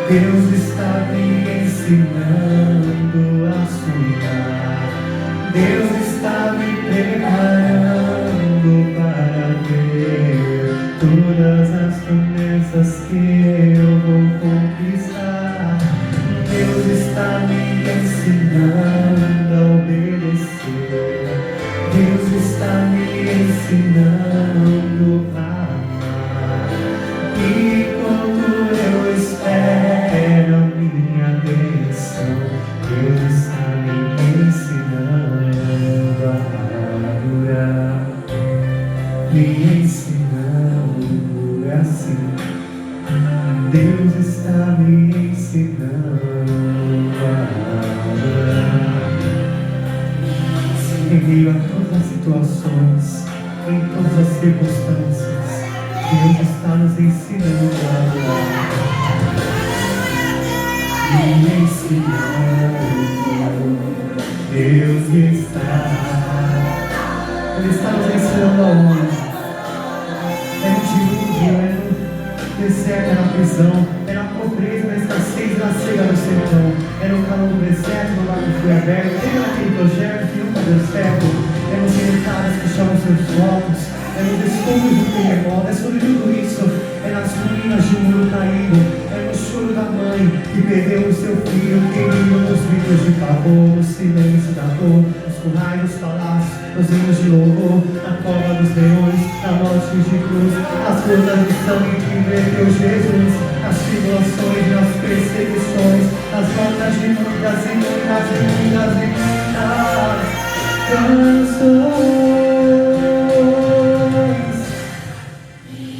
Deus está me ensinando a sonhar. Deus está me preparando para ver todas as promessas que eu vou conquistar. Deus está me ensinando a obedecer. Deus está me ensinando a amar. E quando eu espero a minha bênção, Deus está me ensinando a adorar. Me ensinando assim. Deus está me ensinando a adorar. Em meio a todas as situações, em todas as circunstâncias, Deus está nos ensinando a adorar. Me ensinando, Deus está. Ele está nos ensinando aonde? É no dilúvio, é no deserto, é na prisão, é na pobreza, na escassez, na cega do sertão, é no calor do deserto, no mar que foi aberto, é naquele projeto que nunca deu certo, é nos militares que chamam seus blocos, é nos escombros do terremoto, é sobre tudo isso, é nas ruínas de um muro caído, é no choro da mãe que perdeu o seu filho, querido, nos gritos de pavor, no silêncio da dor, nos currais dos palácios, nos hinos de louvor, na cova dos leões, na morte de cruz, nas gotas de sangue que verteu Jesus, nas tribulações, nas perseguições, nas voltas de muitas e muitas e muitas e muitas canções.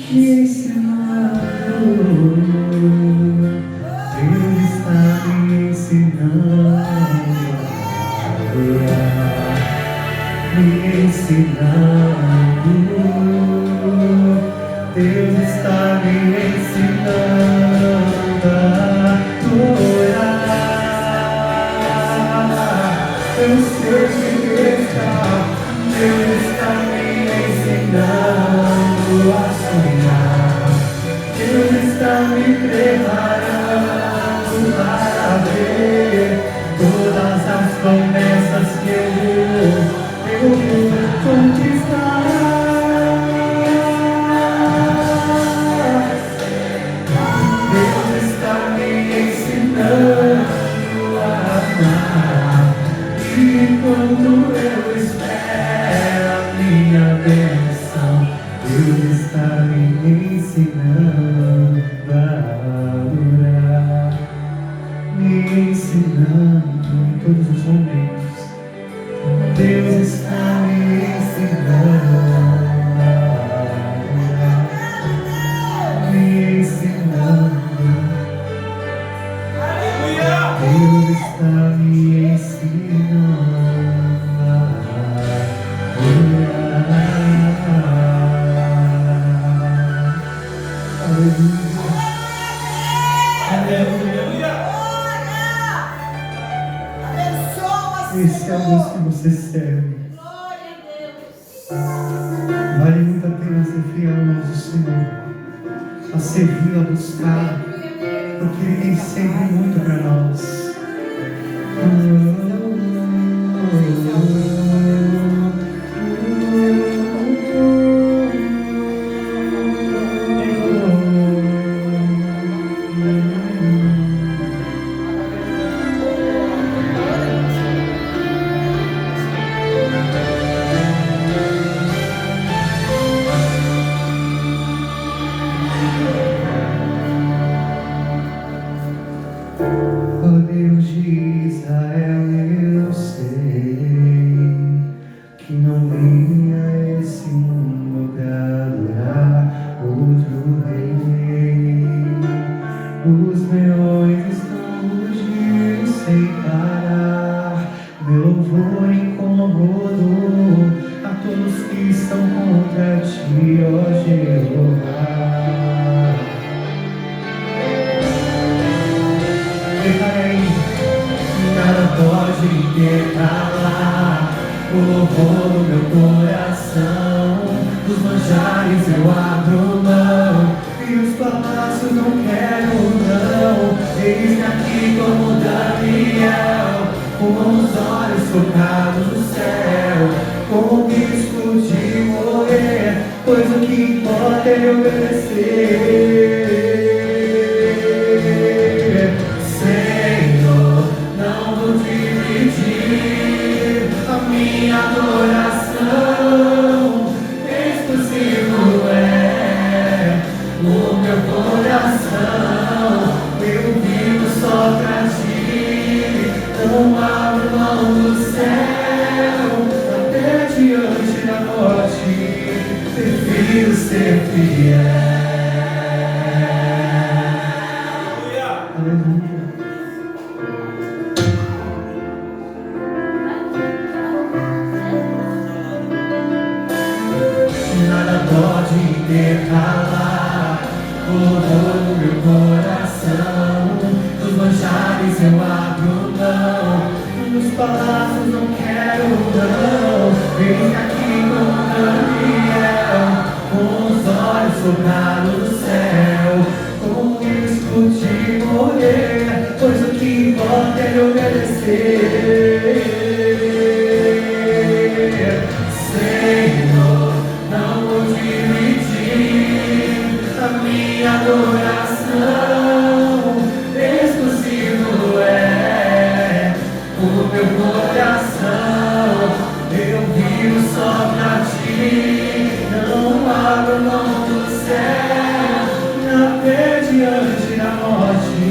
Me ensinando, Deus está me ensinando a adorar. Me ensinando, Deus está me ensinando a adorar. Eu sei que Deus está me ensinando a sonhar. Deus está me preparando para ver todas as promessas que eu vou conquistar. Deus está me ensinando a amar. E quando eu espero a minha bênção, Deus está me ensinando a adorar. Me ensinando em todos os momentos. Deus está me ensinando a adorar. Me ensinando. Deus está me ensinando a adorar. Aleluia. Esse é o Deus que você serve. Vale muito a pena ser fiel ao nosso Senhor, a servir, a buscar, porque Ele tem sempre muito para nós. com os olhos focados no céu, com o risco de morrer, pois o que importa é obedecer. Senhor, não vou dividir a minha adoração, exclusivo é o meu coração, eu vivo só pra ti, não abro mão do céu, até diante da morte, prefiro ser fiel. Aleluia. Nada pode intercalar o louvor do meu coração. Dos manjares eu abro mão, dos palácios não quero não. Vem aqui com Daniel, com os olhos focados no céu, com o risco de morrer, pois o que importa é obedecer. Senhor, não vou dividir a minha adoração, exclusivo é o meu coração, eu vivo só pra ti, não abro mão do céu, até diante da morte,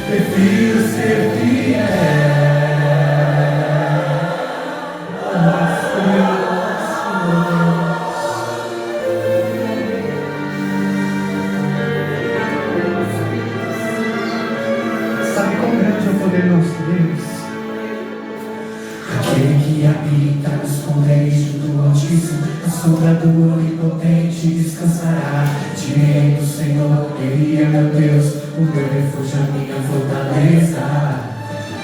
prefiro ser fiel. Sabe quão grande é o poder do nosso Deus? Aquele que habita no esconderijo do Altíssimo, a sombra do Onipotente descansará. Direi do Senhor, Ele é meu Deus, o meu refúgio, a minha fortaleza.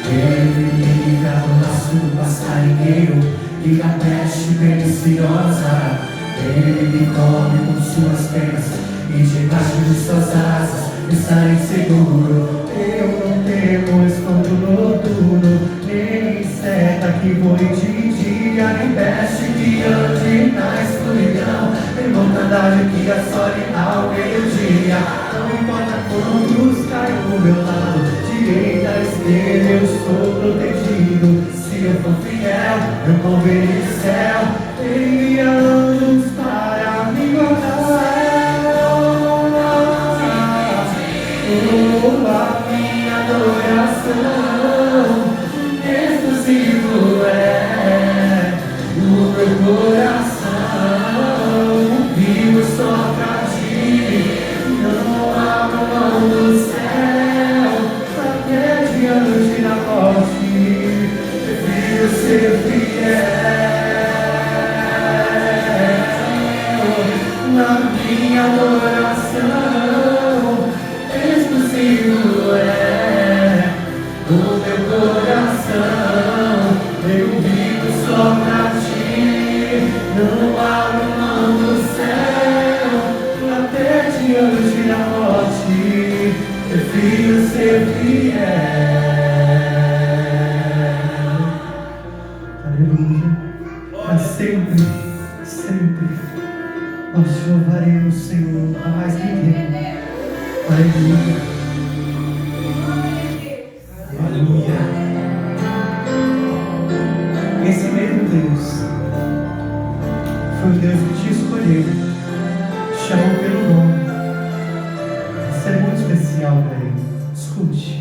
Ele me livra do laço do passarinheiro e da peste perniciosa. Ele me cobre com suas penas e debaixo de suas asas estarei seguro. Eu não temo escondo noturno, nem seta que voe de dia, nem peste que ande na escuridão, nem mortandade que assole ao meio-dia. Não importa quantos caem do meu lado, direita, esquerda, eu estou protegido. Se eu for fiel, eu vou ver o céu, envia anjos para me guardar. A minha adoração, exclusivo é o meu coração, vivo só pra ti, não abro mão do céu, até diante da morte, prefiro ser fiel. Na minha adoração, exclusivo é o meu coração, eu vivo só pra ti, não abro mão do céu, até diante da morte, prefiro ser fiel. Aleluia. Para sempre, sempre nós te louvaremos, Senhor, a mais ninguém. Aleluia. Aleluia. Esse mesmo Deus foi o Deus que te escolheu, te chamou pelo nome. Isso é muito especial para Ele. Escute.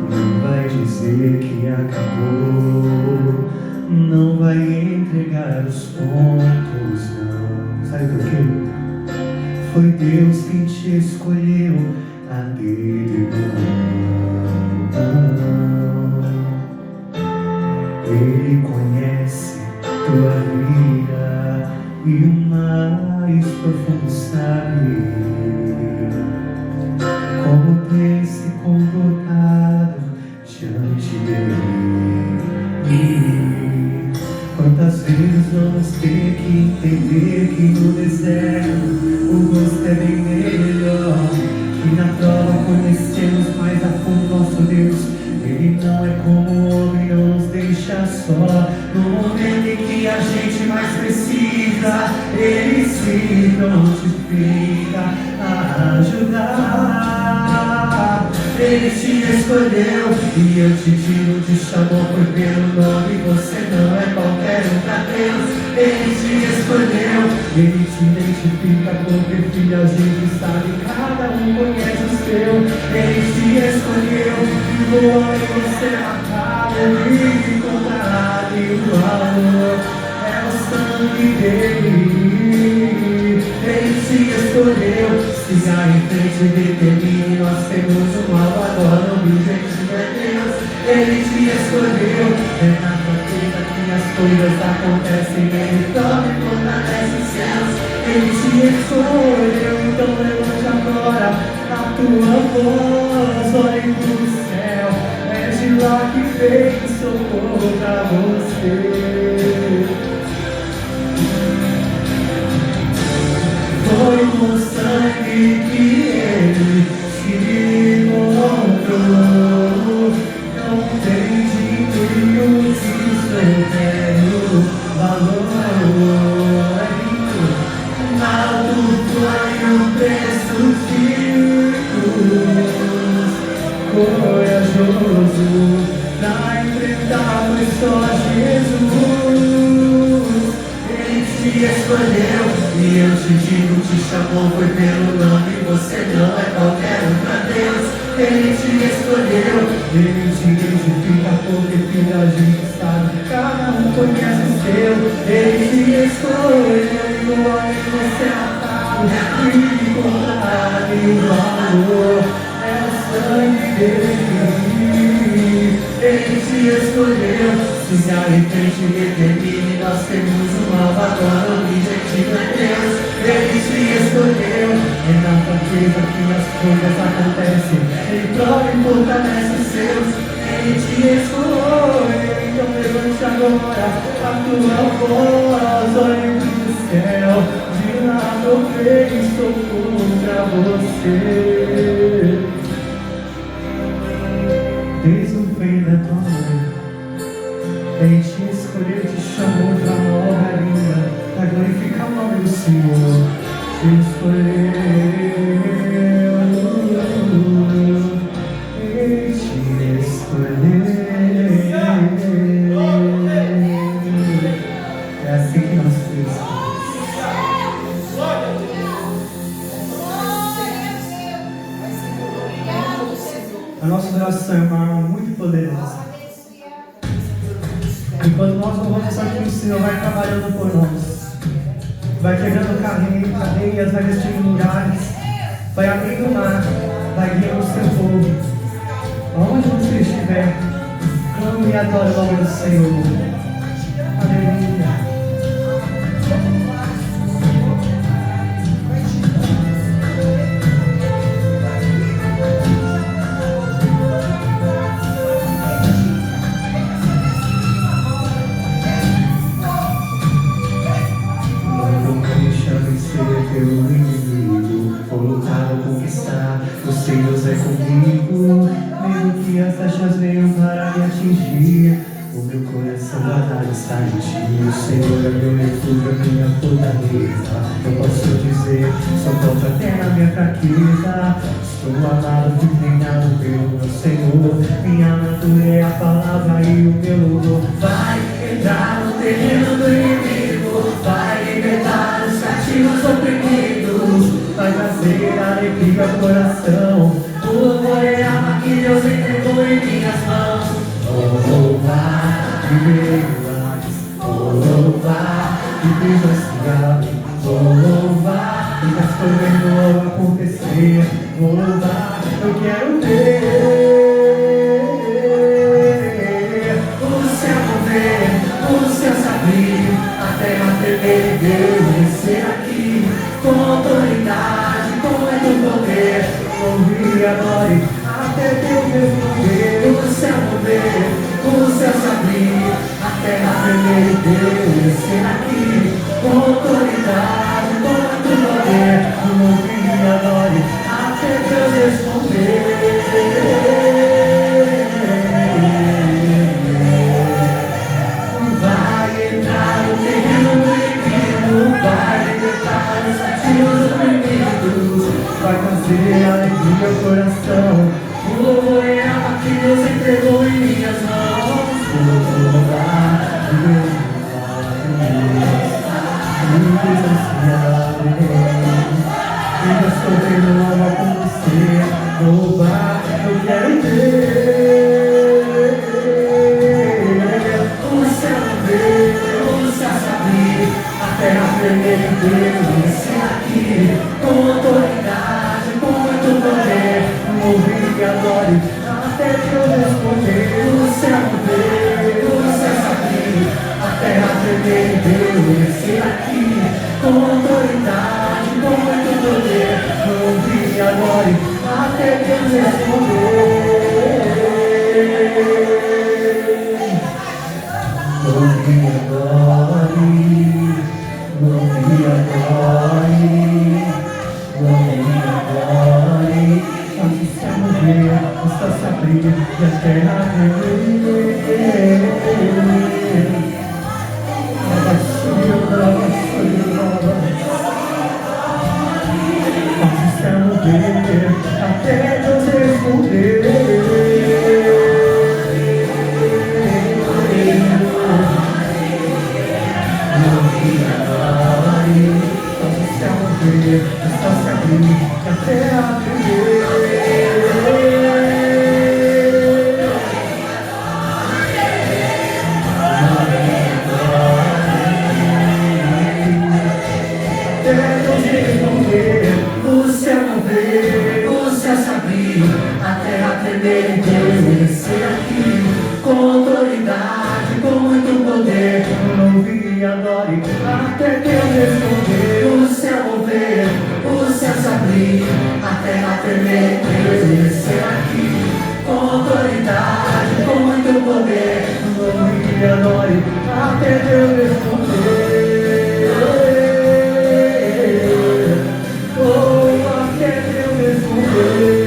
Não vai dizer que acabou, não vai entregar os pontos, não. Sabe por quê? Foi Deus quem te escolheu a dele. Ele conhece tua vida e o mais profundo sabe como tem se comportado diante dele. Quantas vezes vamos ter que entender que no deserto o gosto é bem melhor, que na prova conhecemos mais a fundo nosso Deus. Ele não é como só. No momento em que a gente mais precisa, Ele se prontifica a ajudar. Ele te escolheu e eu te digo, te chamou por pelo nome. Você não é qualquer um pra Deus. Ele te escolheu, Ele te identifica porque filho a gente sabe, cada um conhece o seu. Ele te escolheu e voou em você marcado, e encontrará o valor. É o sangue dele. Ele te escolheu, siga em frente, determine. Nós temos um alvo agora, o objetivo é Deus. Ele te escolheu, é na fraqueza que as coisas acontecem. Ele toma e fortalece os céus. Ele te escolheu, então levante agora a tua voz, olhe pro céu. É de lá que vem socorro pra você. Foi com sangue que Ele te comprou. Não tem dinheiro se souber o valor. Alto foi o preço de cruz. Corajoso pra enfrentar foi só Jesus. Ele te escolheu e eu te digo, te chamou foi pelo nome. Você não é qualquer um pra Deus. Ele te escolheu, Ele te identifica porque filho a gente sabe, cada um conhece o seu. Ele te escolheu e olha você atado e encontrado o valor. É o sangue dele. Ele te escolheu, siga em frente, determine. Nós temos um alvo agora, o objetivo é Deus. Ele te escolheu, é na fraqueza que as coisas acontecem. Ele prova e fortalece os seus. Ele te escolheu, então levante agora a tua voz, olhe pro céu. De nada vem socorro pra você. Desde o bem da tua mãe, Ele te escolheu, te chamou pra nova linda, pra glorificar o nome do Senhor. Te escolheu, Ele te escolheu. É assim que nós precisamos. A nossa oração é uma alma muito poderosa. Enquanto nós louvamos aqui, o Senhor vai trabalhando por nós. Vai quebrando cadeias, vai destruindo muralhas, vai abrindo o mar, vai guiando o seu povo. Onde você estiver, clame e adore o nome do Senhor. Aleluia. Pelo inimigo, vou lutar, vou conquistar. O Senhor é comigo, mesmo que as flechas venham para me atingir. O meu coração guardado está em ti. O Senhor é meu refúgio, minha fortaleza. Eu posso dizer, sou forte até na minha fraqueza. Estou amado de reinar no meu Senhor. Minha natureza é a palavra e o meu louvor. Vai entrar no terreno do inimigo, vai libertar os cativos oprimidos, vai trazer alegria ao coração. O louvor é a arma que Deus entregou em minhas mãos. Vou louvar de verdade, vou louvar de prisões que abrem, vou louvar e as coisas vão acontecer. Vou louvar, eu quero ver o céu mover, o céu se abrir, a terra tremer e Deus descer aqui com autoridade, com é do poder. Ouve e adore até Deus responder. O céu mover, o céu se abrir, a terra tremer e Deus descer aqui com autoridade, com é do poder. Ouve e adore até Deus responder. trazer alegria ao coração. O louvor é a arma que Deus entregou em minhas mãos. Vou louvar o meu e eu estou vendo algo acontecer. Louvar, eu quero ver o céu ver, o céu se abrir, a terra tremer em Deus aqui, com autoridade, com muito poder. Ouvir e adore, até que eu responder. O céu ver, o céu se abrir, a terra tremer em Deus aqui, com autoridade, com muito poder. Ouvir e adore, até que eu responder. Ouvir e adore, ouvir e adore, ouvir e adore. Onde o céu morrer, está se abrindo e a terra tremer. Até Deus responder. Está se abrindo até a até que eu responder. O céu mover, o céu se abrir, a terra tremer, Deus descer aqui, com autoridade, com muito poder. Louve e adore, até Deus responder. Oh, até Deus responder.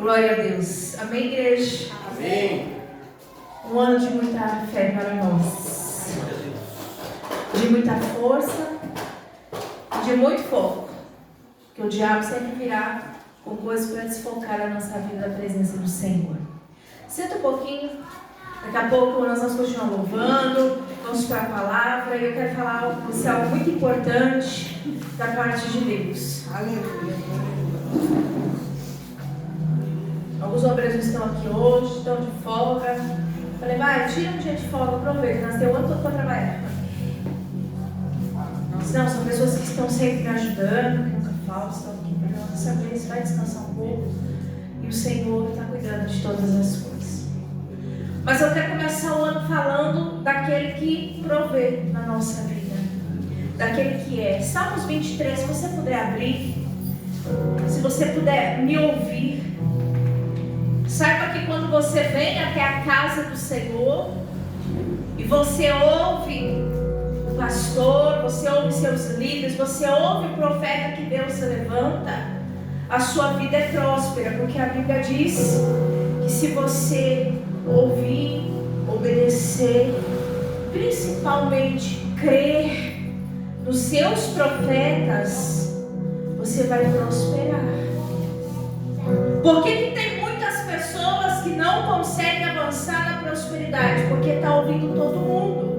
Glória a Deus. Amém, igreja? Amém. Um ano de muita fé para nós. De muita força. De muito foco. Que o diabo sempre virá com coisas para desfocar a nossa vida da presença do Senhor. Senta um pouquinho. Daqui a pouco nós vamos continuar louvando. Vamos para a palavra. E eu quero falar com você algo muito importante da parte de Deus. Aleluia. Alguns obreiros estão aqui hoje, estão de folga. Falei, vai, tira um dia de folga, aproveita, nós temos o ano todo para trabalhar. Não, são pessoas que estão sempre me ajudando, que nunca falam, estão aqui para nós saber se vai descansar um pouco. E o Senhor está cuidando de todas as coisas. Mas eu quero começar o ano falando daquele que provê na nossa vida. Daquele que é. Salmos 23, se você puder abrir, se você puder me ouvir. Saiba que quando você vem até a casa do Senhor e você ouve o pastor, você ouve seus líderes, você ouve o profeta que Deus se levanta, a sua vida é próspera, porque a Bíblia diz que se você ouvir, obedecer, principalmente crer nos seus profetas, você vai prosperar. Por que tem muitas pessoas que não conseguem avançar na prosperidade? Porque está ouvindo todo mundo.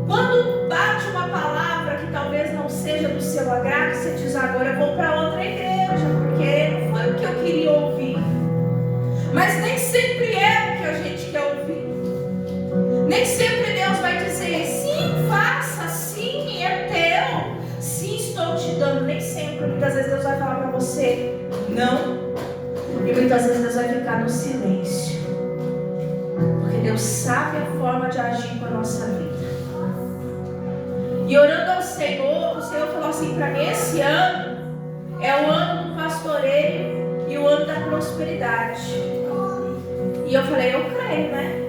Quando bate uma palavra que talvez não seja do seu agrado, você diz, agora eu vou para outra igreja, porque não foi o que eu queria ouvir. Mas nem sempre é o que a gente quer ouvir. Nem sempre Deus vai dizer, sim, faça, sim, é teu, sim, estou te dando. Nem sempre, muitas vezes Deus vai falar para você, não. E muitas vezes Deus vai ficar no silêncio. Porque Deus sabe a forma de agir com a nossa vida. E orando ao Senhor, o Senhor falou assim para mim: esse ano é o ano do pastoreio e o ano da prosperidade. E eu falei: eu creio, né?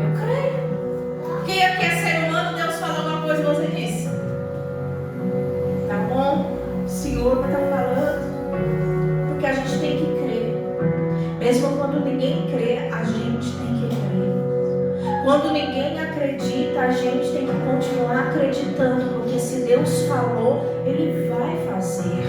Eu creio. Quem aqui é ser humano, Deus falou alguma coisa e você disse: tá bom, o Senhor vai estar falando. Porque a gente tem que crer. Mesmo quando ninguém crê, a gente tem que crer. Quando ninguém acredita, a gente tem que continuar acreditando, porque se Deus falou, Ele vai fazer.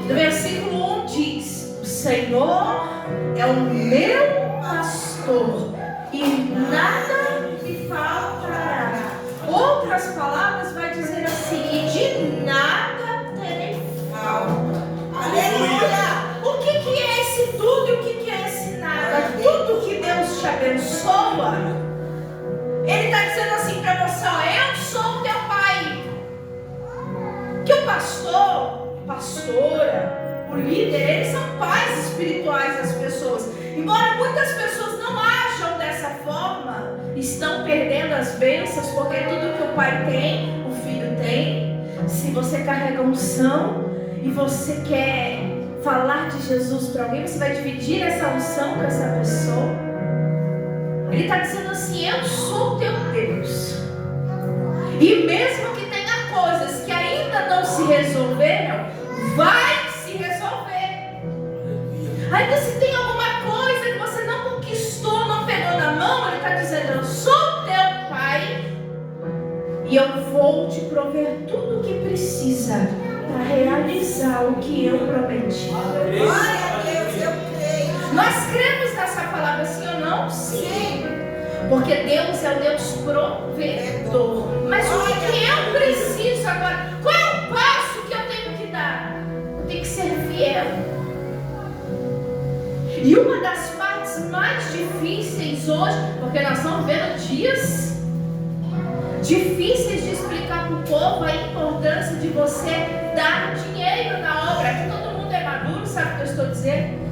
No versículo 1 diz: o Senhor é o meu pastor e nada me faltará. Outras palavras vai dizer assim: e de nada terei falta. Aleluia! O que é esse tudo e o que é esse nada? Tudo que Deus te abençoa, Ele está dizendo assim para você: ó, eu sou o teu pai. Que o pastor, pastora, o líder, eles são pais espirituais das pessoas. Embora muitas pessoas não ajam dessa forma, estão perdendo as bênçãos, porque tudo que o pai tem, o filho tem. Se você carrega unção e você quer falar de Jesus para alguém, você vai dividir essa unção com essa pessoa. Ele está dizendo assim: eu sou o teu Deus. E mesmo que tenha coisas que ainda não se resolveram, vai se resolver. Ainda se tem alguma coisa que você não conquistou, não pegou na mão, Ele está dizendo: eu sou o teu pai e eu vou te prover tudo o que precisa para realizar o que eu prometi. Glória a Deus, eu creio. Nós cremos nessa palavra, sim ou não? Sim. Porque Deus é o Deus provedor. Mas o que eu preciso agora? Qual é o passo que eu tenho que dar? Eu tenho que ser fiel. E uma das partes mais difíceis hoje, porque nós estamos vendo dias difíceis de explicar para o povo a importância de você dar dinheiro na obra. Aqui todo mundo é maduro, sabe o que eu estou dizendo?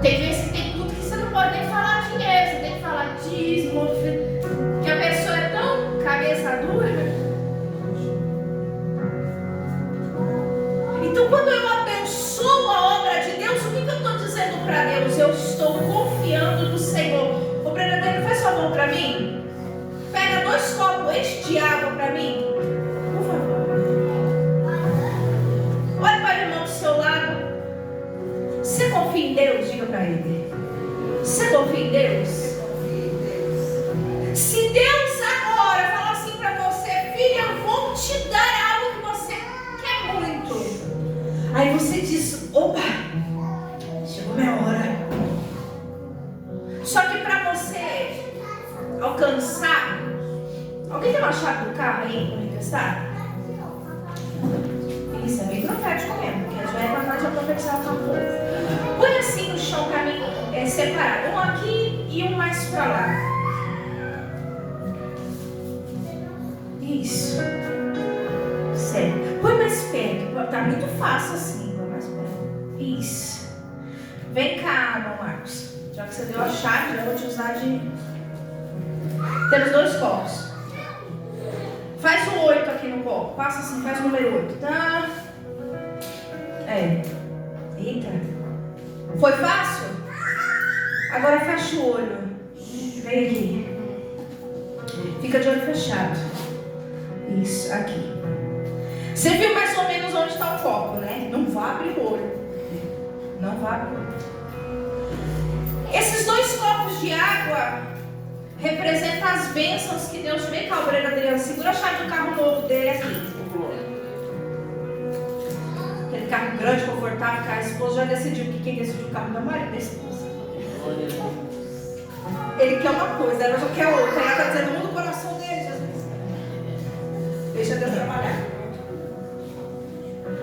Tem vezes que tem culto que você não pode nem falar dinheiro, você tem que falar dízimo, que a pessoa é tão cabeça dura. Então, quando eu abençoo a obra de Deus, o que eu estou dizendo para Deus? Eu estou confiando no Senhor. Ô Brenadinho, faz favor para mim. Pega 2 copos, enche de água para mim, por favor. Olha para o irmão do seu lado. Você confia em Deus? Diga para ele. Você confia em Deus? Se Deus agora falar assim para você: filha, eu vou te dar algo que você quer muito. Aí você diz: opa, chegou minha hora. Só que para você alcançar, alguém tem uma chave do carro aí para me testar? Isso é bem profético mesmo, porque já é para nós já profetizar o campo. Põe assim no chão para mim, separado, um aqui e um mais para lá. Isso. Certo. Põe mais perto, tá muito fácil assim. Põe mais perto. Isso. Vem cá, irmão Marcos. Já que você deu a chave, eu vou te usar de... Temos 2 copos. Faz o 8 aqui no copo. Passa assim, faz o número 8. Tá? Eita. Foi fácil? Agora fecha o olho. Vem aqui. Fica de olho fechado. Isso, aqui. Você viu mais ou menos onde está o copo, né? Não vá abrir o olho. Não vá abrir o olho. Esses 2 copos de água representam as bênçãos que Deus vem cá, o Breno Adriano. Segura a chave do carro novo dele aqui. Aquele carro grande, confortável, que a esposa já decidiu que quem decidiu o carro da marido da esposa. Ele quer uma coisa, ela já quer outra. Ela está dizendo um no coração dele, Jesus. Deixa Deus trabalhar.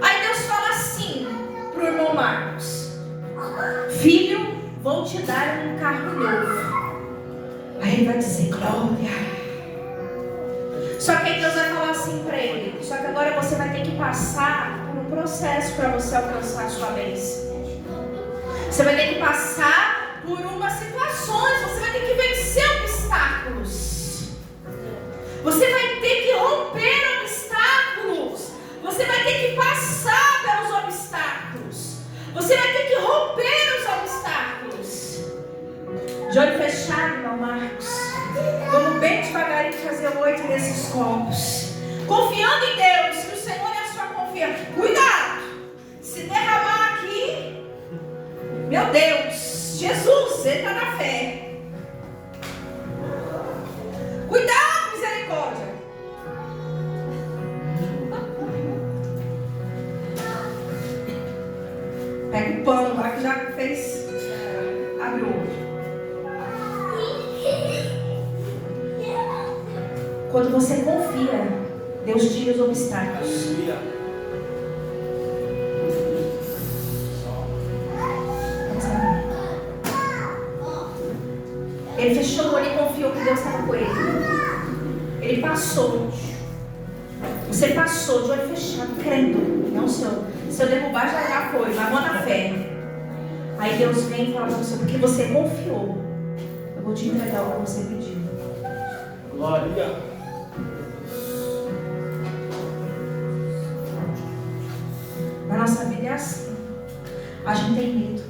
Aí Deus fala assim pro irmão Marcos: filho, vou te dar um carro novo. Aí ele vai dizer: glória. Só que aí Deus vai falar assim para ele: só que agora você vai ter que passar por um processo para você alcançar a sua bênção. Você vai ter que passar por umas situações, você vai ter que vencer obstáculos. Você vai ter que romper obstáculos. Você vai ter que passar pelos obstáculos. Você vai ter que romper os obstáculos. De olho fechado, irmão Marcos. Vamos bem devagarinho fazer 8 desses copos. Confiando em Deus, que o Senhor é a sua confiança. Cuidado! Se derramar aqui, meu Deus, Jesus, Ele está na fé. Cuidado, misericórdia. Pega o pano lá que já fez. Abre o olho. Quando você confia, Deus tira os obstáculos. Ele fechou o olho e confiou que Deus estava com ele. Ele passou. Você passou de olho fechado, crendo. Não, Senhor. Se eu derrubar, já foi. Mas vou na fé. Aí Deus vem e fala para você, porque você confiou, eu vou te entregar o que você pediu. Glória. Na nossa vida é assim. A gente tem medo.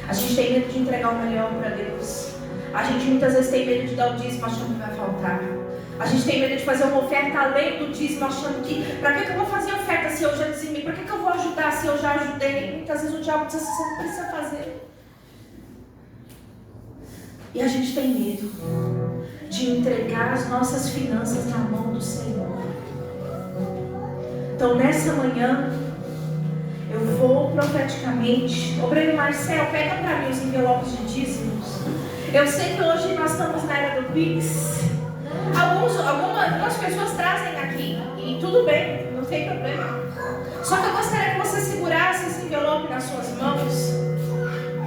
A gente tem medo de entregar o melhor para Deus. A gente muitas vezes tem medo de dar o dízimo achando que vai faltar. A gente tem medo de fazer uma oferta além do dízimo achando que para que eu vou fazer oferta se eu já dizimei? Para que eu vou ajudar se eu já ajudei? Muitas vezes o diabo diz assim, você não precisa fazer. E a gente tem medo de entregar as nossas finanças na mão do Senhor. Então nessa manhã eu vou profeticamente. Obreiro Marcel, pega para mim os envelopes de dízimos. Eu sei que hoje nós estamos na era do Pix. Algumas pessoas trazem aqui. E tudo bem, não tem problema. Só que eu gostaria que você segurasse esse envelope nas suas mãos.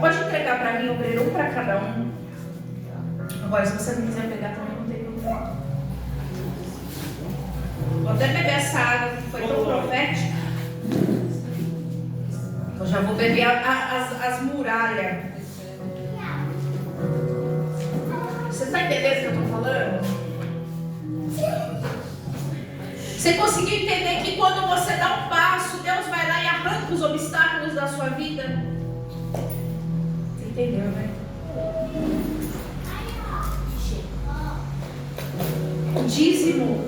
Pode entregar para mim, obreiro, um para cada um. Agora, se você não quiser pegar também, não tem problema. Vou até beber essa água que foi tão profética. Eu já vou beber as muralhas. Você está entendendo o que eu estou falando? Você conseguiu entender que quando você dá um passo, Deus vai lá e arranca os obstáculos da sua vida? Você entendeu, né? O dízimo,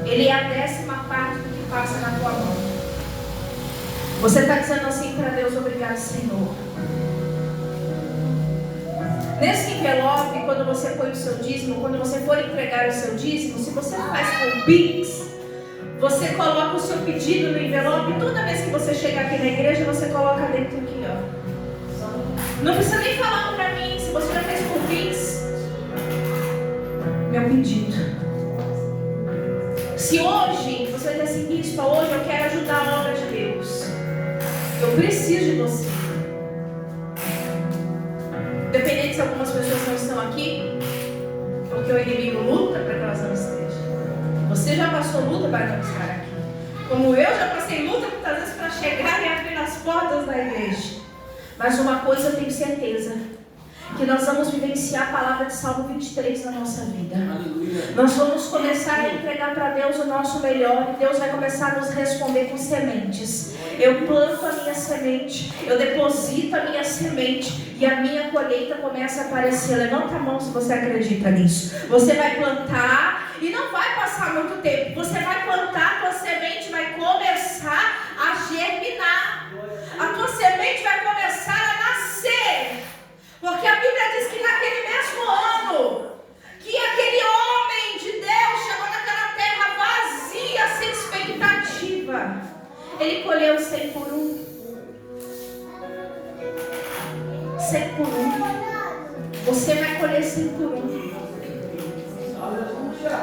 ele é a 10ª parte do que passa na tua mão. Você está dizendo assim para Deus, obrigado, Senhor. Nesse envelope, quando você põe o seu dízimo, quando você for entregar o seu dízimo, se você faz com Pix, você coloca o seu pedido no envelope. Toda vez que você chegar aqui na igreja, você coloca dentro aqui, ó. Não precisa nem falar para mim, se você já fez com Pix, meu pedido. Se hoje você diz assim, bispo, hoje eu quero ajudar a obra de Deus, eu preciso de você. Independente se algumas pessoas não estão aqui, porque o inimigo luta para que elas não estejam. Você já passou luta para não estar aqui. Como eu já passei luta muitas vezes para chegar e abrir as portas da igreja. Mas uma coisa eu tenho certeza, que nós vamos vivenciar a palavra de Salmo 23 na nossa vida. Aleluia. Nós vamos começar a entregar para Deus o nosso melhor e Deus vai começar a nos responder com sementes. Eu planto a minha semente, eu deposito a minha semente e a minha colheita começa a aparecer. Levanta a mão se você acredita nisso. Você vai plantar e não vai passar muito tempo. Você vai plantar, a tua semente vai começar a germinar. A tua semente vai começar a nascer. Porque a Bíblia diz que naquele mesmo ano, que aquele homem de Deus chegou naquela terra vazia, sem expectativa, ele colheu 100 por 1. 100 por 1. Você vai colher 100 por 1.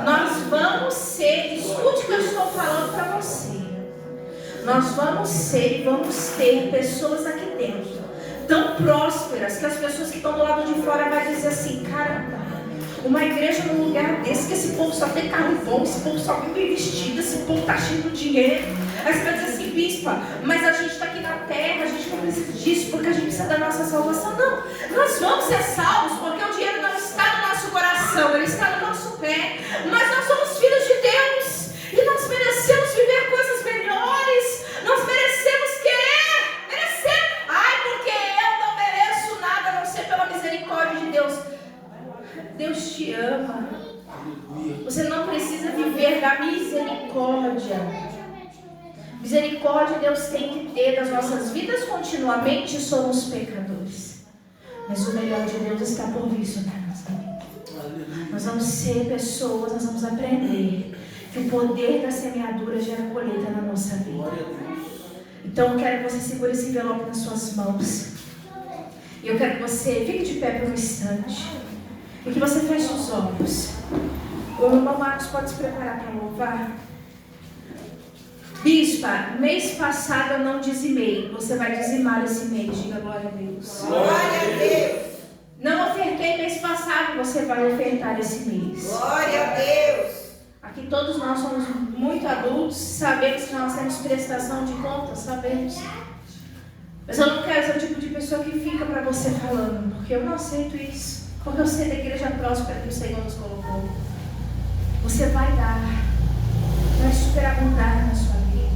Nós vamos ser, escute o que eu estou falando para você. Nós vamos ser e vamos ter pessoas aqui dentro tão prósperas que as pessoas que estão do lado de fora vão dizer assim, caramba, uma igreja num lugar desse, que esse povo só tem carro bom, esse povo só vive bem vestido, esse povo está cheio de dinheiro. Aí você vai dizer assim, bispa, mas a gente está aqui na terra, a gente não precisa disso porque a gente precisa da nossa salvação. Não, nós vamos ser salvos porque o dinheiro não está no nosso coração, ele está no nosso pé. Mas nós somos filhos de Deus e nós merecemos viver coisas melhores. Nós merecemos querer, merecemos. Ai, porque eu não mereço nada a não ser pela misericórdia de Deus. Deus te ama. Você não precisa viver da misericórdia. Misericórdia Deus tem que ter das nossas vidas continuamente. Somos pecadores, mas o melhor de Deus está por vir sobre a nossa vida. Nós vamos ser pessoas, nós vamos aprender que o poder da semeadura gera colheita na nossa vida. Então eu quero que você segure esse envelope nas suas mãos. E eu quero que você fique de pé por um instante e que você feche os olhos. O irmão Marcos pode se preparar para louvar. Bispa, mês passado eu não dizimei. Você vai dizimar esse mês. Diga glória a Deus. Glória a Deus. Não ofertei mês passado. Você vai ofertar esse mês. Glória a Deus. Aqui todos nós somos muito adultos. Sabemos que nós temos prestação de contas. Sabemos. Mas eu não quero ser o tipo de pessoa que fica para você falando. Porque eu não aceito isso. Porque eu sei da igreja próspera que o Senhor nos colocou. Você vai dar. Vai superabundar na sua vida.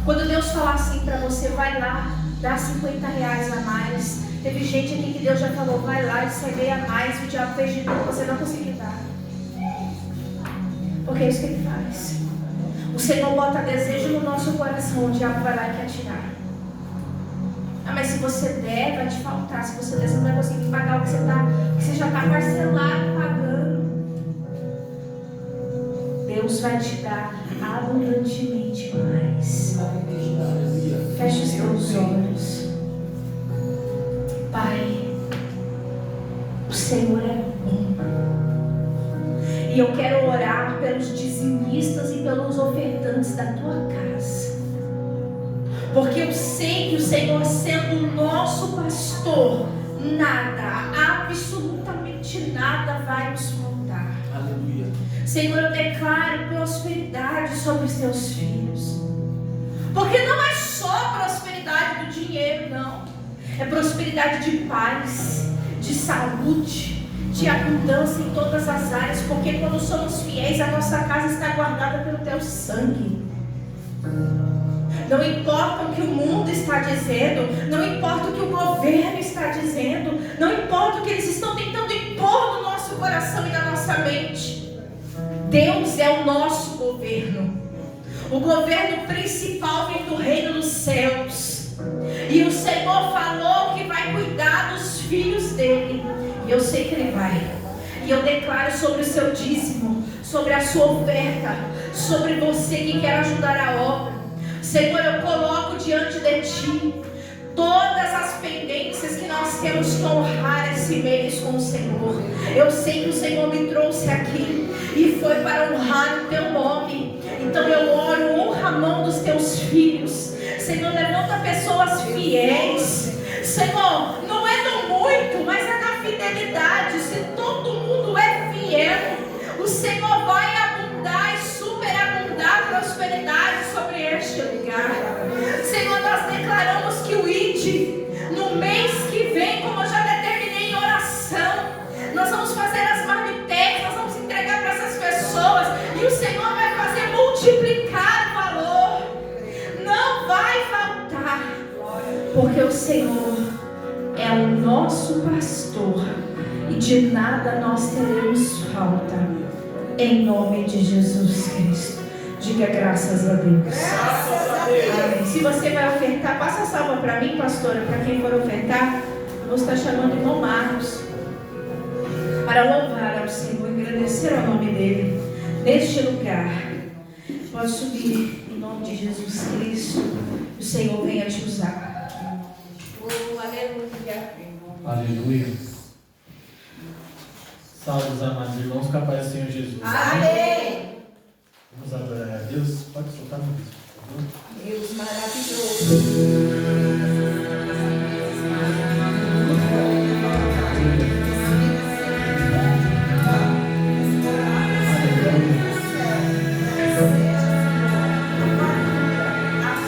Quando Deus falar assim para você, vai lá, dá R$50 a mais. Teve gente aqui que Deus já falou, vai lá e semeia a mais. O diabo fez de tudo, você não conseguiu dar. Porque é isso que ele faz. O Senhor bota desejo no nosso coração, o diabo vai lá e quer tirar. Ah, mas se você der, vai te faltar. Se você der, você não vai conseguir pagar o que você já está parcelado pagando. Deus vai te dar abundantemente mais. Feche os teus olhos. Pai, o Senhor é bom. E eu quero orar pelos dizimistas e pelos ofertantes da tua casa. Porque eu sei que o Senhor, sendo o nosso pastor, nada, absolutamente nada vai nos faltar. Aleluia. Senhor, eu declaro prosperidade sobre os teus filhos. Porque não é só prosperidade do dinheiro, não. É prosperidade de paz, de saúde, de abundância em todas as áreas. Porque quando somos fiéis, a nossa casa está guardada pelo teu sangue. Não importa o que o mundo está dizendo, não importa o que o governo está dizendo, não importa o que eles estão tentando impor no nosso coração e na nossa mente. Deus é o nosso governo. O governo principal vem do reino dos céus. E o Senhor falou que vai cuidar dos filhos dele. E eu sei que ele vai. E eu declaro sobre o seu dízimo, sobre a sua oferta, sobre você que quer ajudar a obra. Senhor, eu coloco diante de Ti todas as pendências que nós temos que honrar esse mês com o Senhor. Eu sei que o Senhor me trouxe aqui e foi para honrar o Teu nome. Então eu oro, honra a mão dos Teus filhos. Senhor, levanta pessoas fiéis. Senhor, não é do muito, mas é da fidelidade. Se todo mundo é fiel, o Senhor vai abundar e superabundar prosperidade sobre este lugar. Senhor, nós declaramos que o ID, no mês que vem, como eu já determinei em oração, nós vamos fazer as marmitex, nós vamos entregar para essas pessoas e o Senhor vai fazer multiplicar o valor. Não vai faltar, porque o Senhor é o nosso pastor e de nada nós teremos falta. Em nome de Jesus Cristo. Diga graças a Deus. Graças a Deus. Amém. Se você vai ofertar, passa a salva para mim, pastora. Para quem for ofertar, eu vou estar chamando o irmão Marcos para louvar ao Senhor, agradecer ao nome dele neste lugar. Pode subir em nome de Jesus Cristo. O Senhor venha te usar. Oh, aleluia. Aleluia. Salve os amados irmãos, capaz do Senhor Jesus. Amém. Vamos adorar a Deus. Pode soltar a música, por favor. Deus maravilhoso. A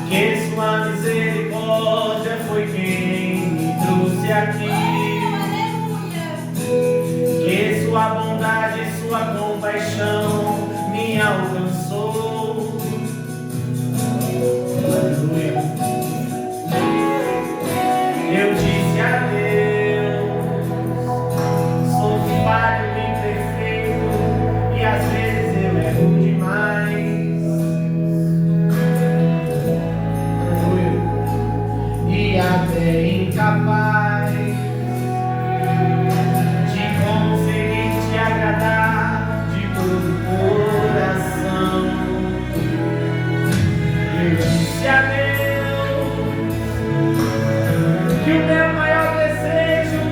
que sua misericórdia foi quem me trouxe aqui, que sua bondade e sua compaixão me alcançou. Aleluia. Eu disse a Deus, sou falho e imperfeito e às vezes eu erro demais. Aleluia. E até incapaz de conseguir te agradar de todo o coração. Eu disse a Deus que o meu maior desejo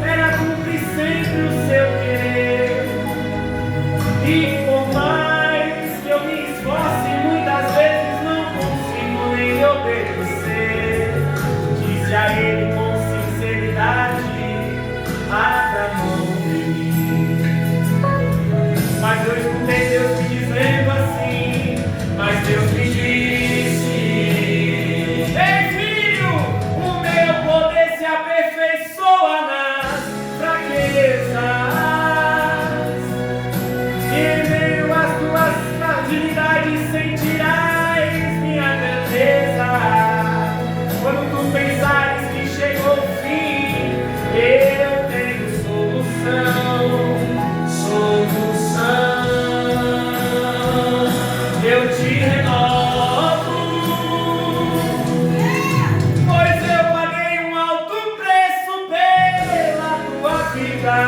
era cumprir sempre o seu querer. E por mais que eu me esforce, muitas vezes não consigo nem obedecer. Disse a ele com sinceridade: abra mão de mim. Mas eu escutei Deus me dizendo assim, mas Deus me disse: ei filho, o meu poder se aperfeiçoa nas fraquezas. E em meio às tuas fragilidades sentirás minha grandeza. Quando tu pensares que chegou o fim, eu tenho solução. Eu te renovo, pois eu paguei um alto preço pela tua vida.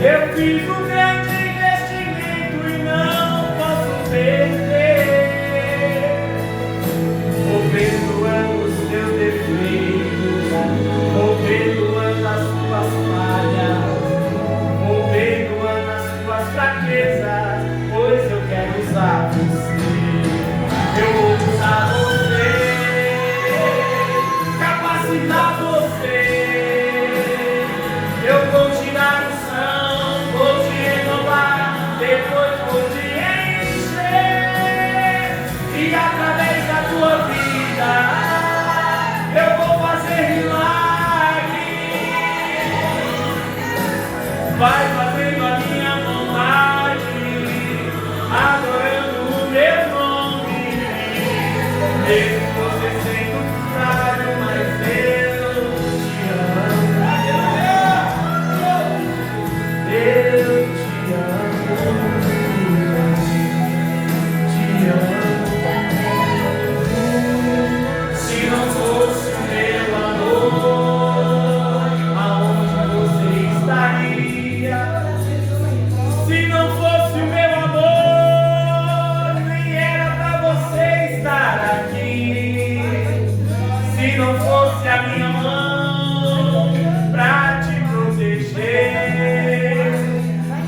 Eu fiz um grande investimento e não posso perder. Vou perdoando os teus defeitos, vou perdoando as tuas falhas, vou perdoando as tuas fraquezas, pois eu quero usar você. Eu vou usar você, capacitar você. Eu vou te dar unção, vou te renovar, depois vou te encher. E através da tua vida eu vou fazer milagres. Vai fazendo a minha vontade, adorando o meu nome. Mesmo você sendo frágil, mas eu te amo. Eu te amo. Te amo. Se não fosse o meu amor, aonde você estaria? Se não fosse o meu amor, nem era pra você estar aqui. Se não fosse a minha mão pra te proteger,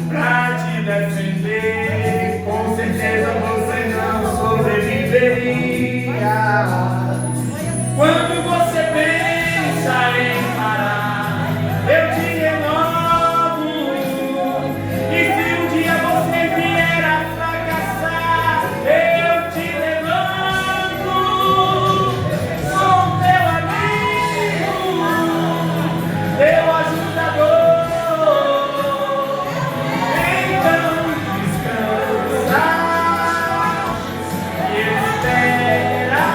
pra te defender, com certeza você não sobreviveria. Quando você pensa em parar, eu te renovo. E se um dia você vier a fracassar, eu te levanto. Sou teu amigo, teu ajudador. Então descansa e espera.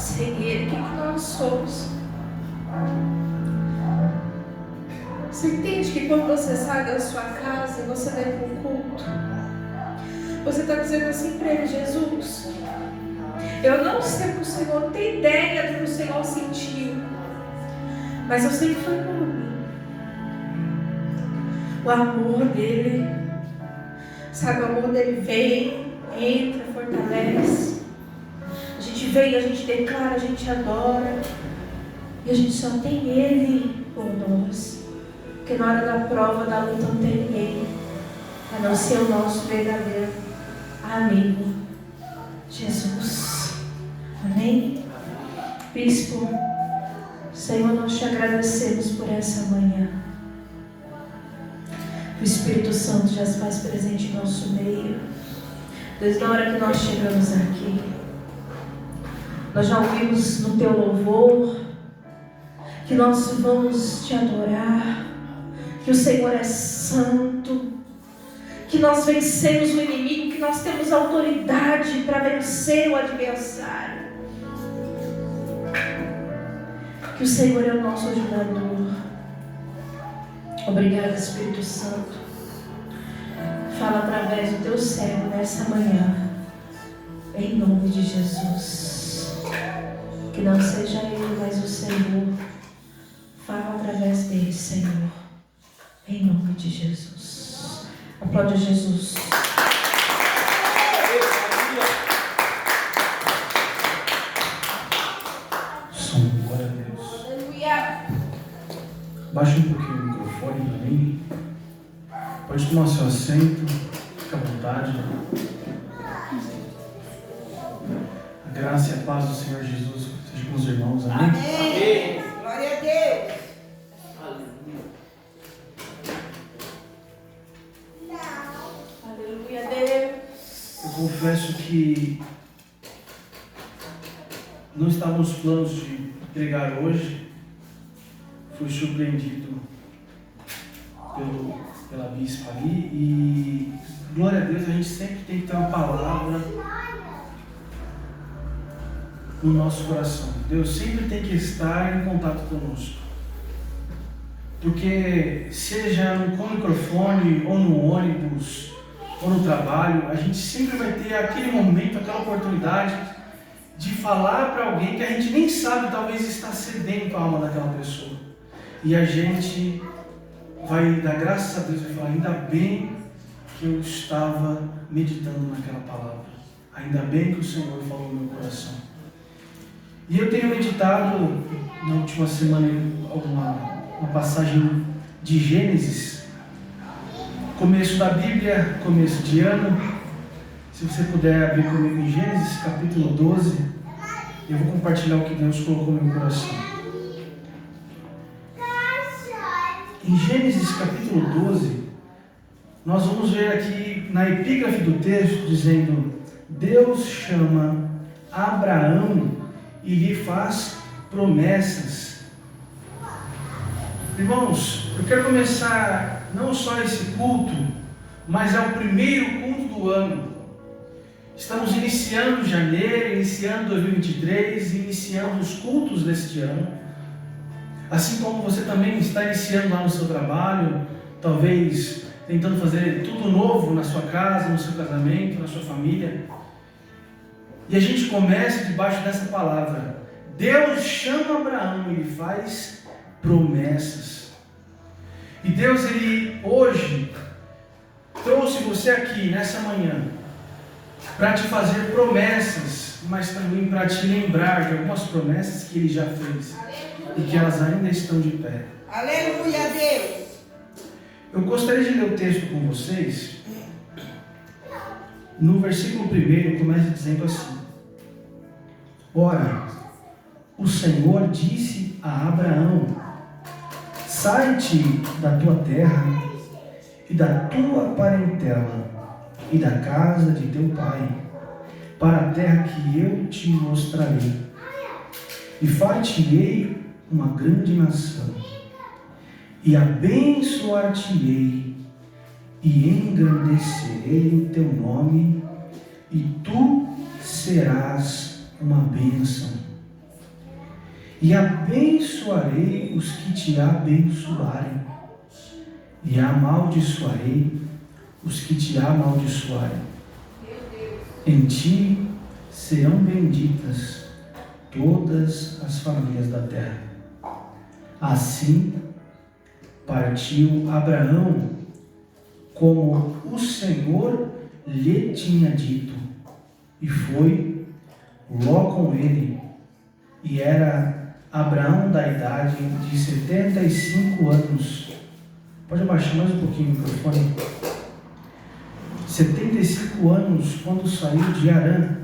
Sem Ele, o que nós somos? Você entende que quando você sai da sua casa e você vai para um culto, você está dizendo assim para Ele: Jesus, eu não sei o que o Senhor, não tenho ideia do que o Senhor sentiu, mas eu sei que foi por mim. O amor dele, sabe, o amor dele vem, entra, fortalece. A gente vem, a gente declara, a gente adora, e a gente só tem Ele por nós. Porque na hora da prova, da luta, não tem ninguém a não ser o nosso verdadeiro amigo, Jesus. Amém? Bispo, Senhor, nós te agradecemos por essa manhã. O Espírito Santo já se faz presente em nosso meio. Desde a hora que nós chegamos aqui, nós já ouvimos no teu louvor que nós vamos te adorar, que o Senhor é santo, que nós vencemos o inimigo, que nós temos autoridade para vencer o adversário, que o Senhor é o nosso ajudador. Obrigada, Espírito Santo. Fala através do teu servo nessa manhã, em nome de Jesus. Que não seja ele, mas o Senhor. Fala através dele, Senhor, em nome de Jesus. Aplaude Jesus. Som, glória a Deus. Aleluia. Baixa um pouquinho o microfone para mim. Pode tomar seu assento, fica à vontade. A graça e a paz do Senhor Jesus seja com os irmãos, amém? Amém. Glória a Deus. Aleluia, Deus. Eu confesso que não estava nos planos de pregar hoje. Fui surpreendido pela bispa ali e glória a Deus, a gente sempre tem que ter uma palavra no nosso coração. Deus sempre tem que estar em contato conosco, porque seja com o microfone ou no ônibus ou no trabalho, a gente sempre vai ter aquele momento, aquela oportunidade de falar para alguém que a gente nem sabe, talvez está sedento a alma daquela pessoa, e a gente vai dar graças a Deus, vai falar: ainda bem que eu estava meditando naquela palavra, ainda bem que o Senhor falou no meu coração. E eu tenho meditado na última semana uma passagem de Gênesis, começo da Bíblia, começo de ano. Se você puder abrir comigo em Gênesis capítulo 12, eu vou compartilhar o que Deus colocou no meu coração. Em Gênesis capítulo 12, nós vamos ver aqui na epígrafe do texto dizendo: Deus chama Abraão e lhe faz promessas. Irmãos, eu quero começar não só esse culto, mas é o primeiro culto do ano. Estamos iniciando janeiro, iniciando 2023, iniciando os cultos deste ano. Assim como você também está iniciando lá no seu trabalho, talvez tentando fazer tudo novo na sua casa, no seu casamento, na sua família. E a gente começa debaixo dessa palavra: Deus chama Abraão e ele faz promessas. E Deus, ele hoje trouxe você aqui nessa manhã para te fazer promessas, mas também para te lembrar de algumas promessas que ele já fez e que elas ainda estão de pé. Aleluia a Deus. Eu gostaria de ler o texto com vocês. No versículo 1 começa dizendo assim: Ora, o Senhor disse a Abraão: sai-te da tua terra e da tua parentela e da casa de teu pai, para a terra que eu te mostrarei, e far-te-ei uma grande nação, e abençoar-te-ei, e engrandecerei o teu nome, e tu serás uma bênção. e abençoarei os que te abençoarem, e amaldiçoarei os que te amaldiçoarem. Em ti serão benditas todas as famílias da terra. Assim partiu Abraão, como o Senhor lhe tinha dito, e foi Ló com ele, e era Abraão da idade de 75 anos. Pode abaixar mais um pouquinho o microfone. 75 anos quando saiu de Harã,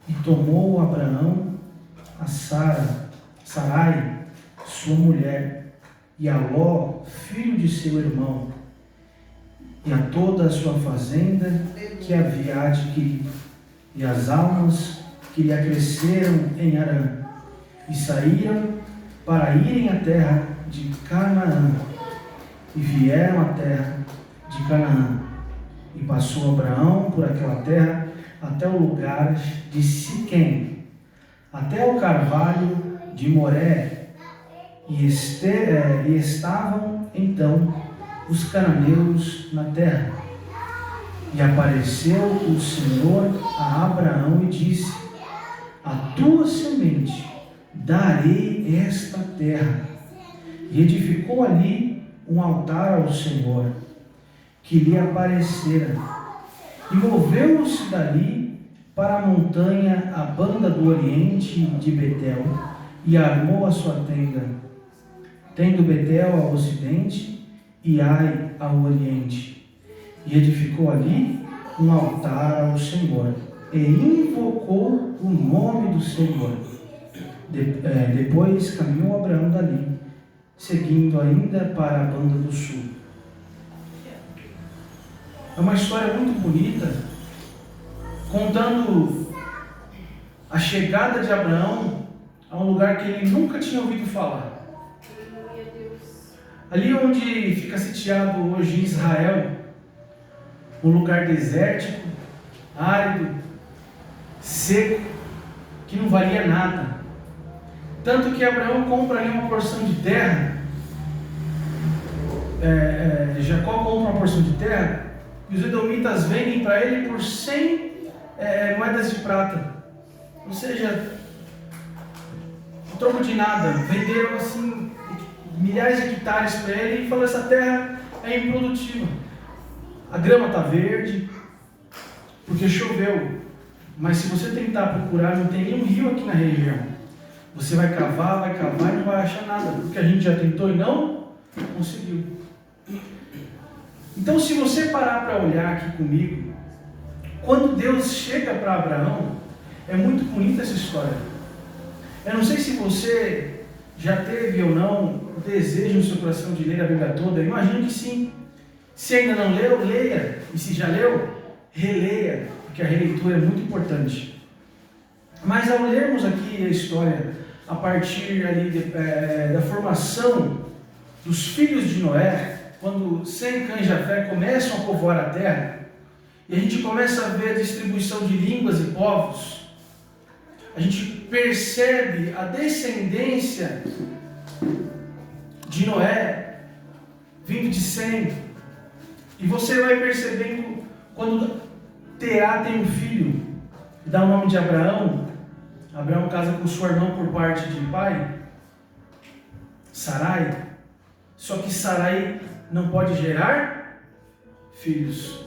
e tomou Abraão a Sarai, sua mulher, e a Ló, filho de seu irmão, e a toda a sua fazenda que havia adquirido, e as almas que lhe acresceram em Harã, e saíram para irem à terra de Canaã, e vieram à terra de Canaã. E passou Abraão por aquela terra até o lugar de Siquém, até o carvalho de Moré, e estavam então os cananeus na terra. E apareceu o Senhor a Abraão e disse: a tua semente darei esta terra. E edificou ali um altar ao Senhor, que lhe aparecera, e moveu-se dali para a montanha, a banda do oriente de Betel, e armou a sua tenda, tendo Betel ao ocidente e Ai ao oriente, e edificou ali um altar ao Senhor, e invocou o nome do Senhor. Depois caminhou Abraão dali, seguindo ainda para a banda do sul. É uma história muito bonita, contando a chegada de Abraão a um lugar que ele nunca tinha ouvido falar. Ali onde fica sitiado hoje Israel, um lugar desértico, árido, seco, que não valia nada. Tanto que Abraão compra ali uma porção de terra, Jacó compra uma porção de terra, e os edomitas vendem para ele por 100 moedas de prata. Ou seja, troco de nada. Venderam assim milhares de hectares para ele e falou: essa terra é improdutiva. A grama está verde, porque choveu. Mas se você tentar procurar, não tem nenhum rio aqui na região. Você vai cavar e não vai achar nada, porque a gente já tentou e não conseguiu. Então, se você parar para olhar aqui comigo, quando Deus chega para Abraão, é muito bonita essa história. Eu não sei se você já teve ou não o desejo no seu coração de ler a Bíblia toda. Eu imagino que sim. Se ainda não leu, leia. E se já leu, releia, porque a releitura é muito importante. Mas ao lermos aqui a história, a partir ali da formação dos filhos de Noé, quando Sem, Cã e Jafé começam a povoar a terra, e a gente começa a ver a distribuição de línguas e povos, a gente percebe a descendência de Noé vindo de Sem, e você vai percebendo quando Terá tem um filho, dá o nome de Abraão. Abraão casa com sua irmã por parte de pai, Sarai. Só que Sarai não pode gerar filhos.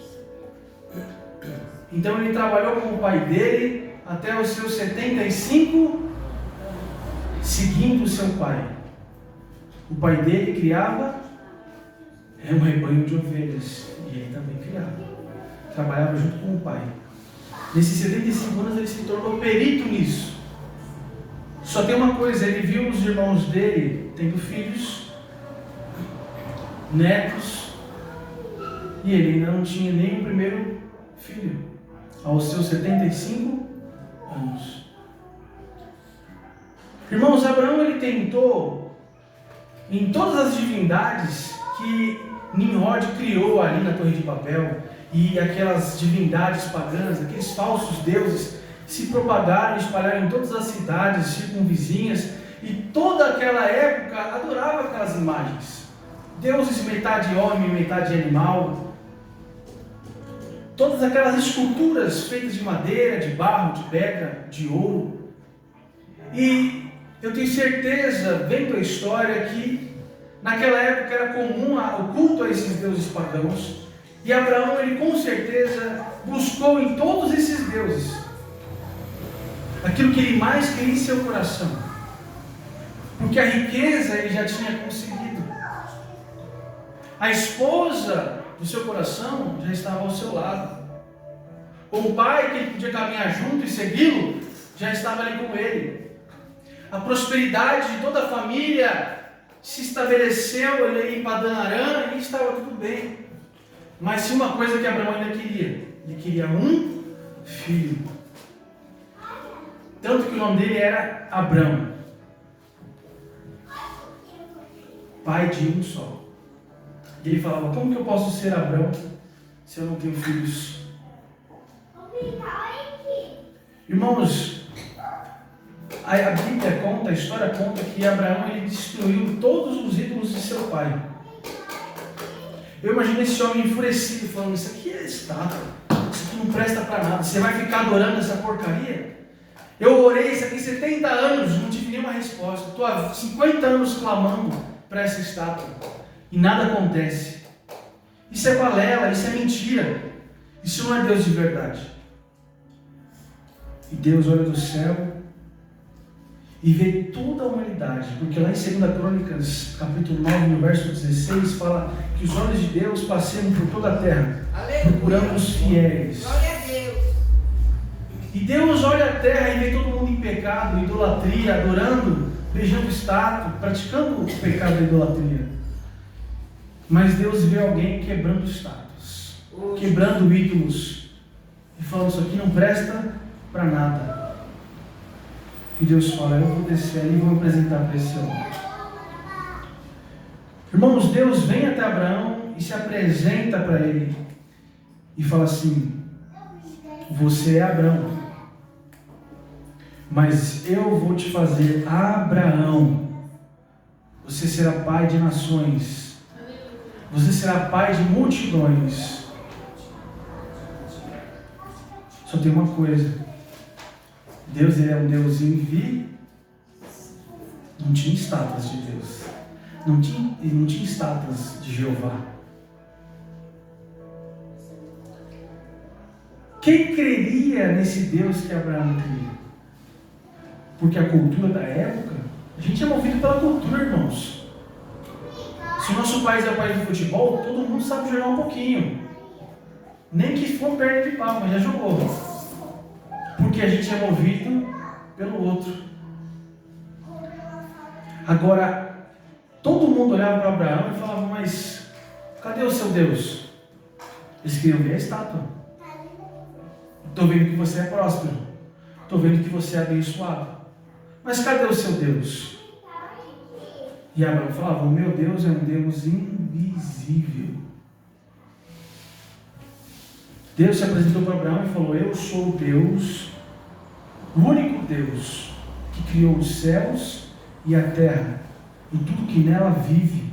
Então ele trabalhou com o pai dele até os seus 75, seguindo o seu pai. O pai dele criava um rebanho de ovelhas, e ele também criava. Trabalhava junto com o pai. Nesses 75 anos ele se tornou perito nisso. Só tem uma coisa: ele viu os irmãos dele tendo filhos, netos, e ele ainda não tinha nem o primeiro filho, aos seus 75 anos. Irmãos, Abraão ele tentou em todas as divindades que Nimrod criou ali na Torre de Babel, e aquelas divindades pagãs, aqueles falsos deuses, se propagaram e espalharam em todas as cidades circunvizinhas, E toda aquela época adorava aquelas imagens. Deuses metade homem, metade animal. Todas aquelas esculturas feitas de madeira, de barro, de pedra, de ouro. E eu tenho certeza, vendo a história, que naquela época era comum o culto a esses deuses pagãos. E Abraão, ele com certeza buscou em todos esses deuses aquilo que ele mais queria em seu coração. Porque a riqueza ele já tinha conseguido. A esposa do seu coração já estava ao seu lado. O pai que ele podia caminhar junto e segui-lo já estava ali com ele. A prosperidade de toda a família se estabeleceu ali em Padan Aram e estava tudo bem. Mas tinha uma coisa que Abraão ainda queria. Ele queria um filho. Tanto que o nome dele era Abrão. Pai de um só. E ele falava, como que eu posso ser Abrão se eu não tenho filhos? Irmãos, a Bíblia conta, a história conta que Abraão ele destruiu todos os ídolos de seu pai. Eu imaginei esse homem enfurecido, falando, isso aqui é estátua, isso aqui não presta para nada, você vai ficar adorando essa porcaria? Eu orei isso aqui 70 anos, não tive nenhuma resposta, estou há 50 anos clamando para essa estátua, e nada acontece. Isso é balela, isso é mentira, isso não é Deus de verdade. E Deus olha do céu e vê toda a humanidade, porque lá em 2 Crônicas, capítulo 9, no verso 16, fala que os olhos de Deus passeiam por toda a terra, procurando os fiéis. Glória a Deus. E Deus olha a terra e vê todo mundo em pecado, idolatria, adorando, beijando estátua, praticando o pecado da idolatria. Mas Deus vê alguém quebrando estátuas, quebrando ídolos, e falando, isso aqui não presta para nada. E Deus fala, eu vou descer ali e vou apresentar para esse homem. Irmãos, Deus vem até Abraão e se apresenta para ele e fala assim, você é Abraão, mas eu vou te fazer Abraão, você será pai de nações, você será pai de multidões. Só tem uma coisa, Deus ele é um Deus invisível. Não tinha estátuas de Deus, não tinha estátuas de Jeová. Quem creria nesse Deus que Abraão cria? Porque a cultura da época, a gente é movido pela cultura, irmãos. Se o nosso país é o país do futebol, todo mundo sabe jogar um pouquinho, nem que for perna de pau, mas já jogou. Porque a gente é movido pelo outro. Agora, todo mundo olhava para Abraão e falava, mas cadê o seu Deus? Eles queriam ver a estátua. Estou vendo que você é próspero, estou vendo que você é abençoado, mas cadê o seu Deus? E Abraão falava, o meu Deus é um Deus invisível. Deus se apresentou para Abraão e falou, eu sou o Deus, o único Deus que criou os céus e a terra e tudo que nela vive.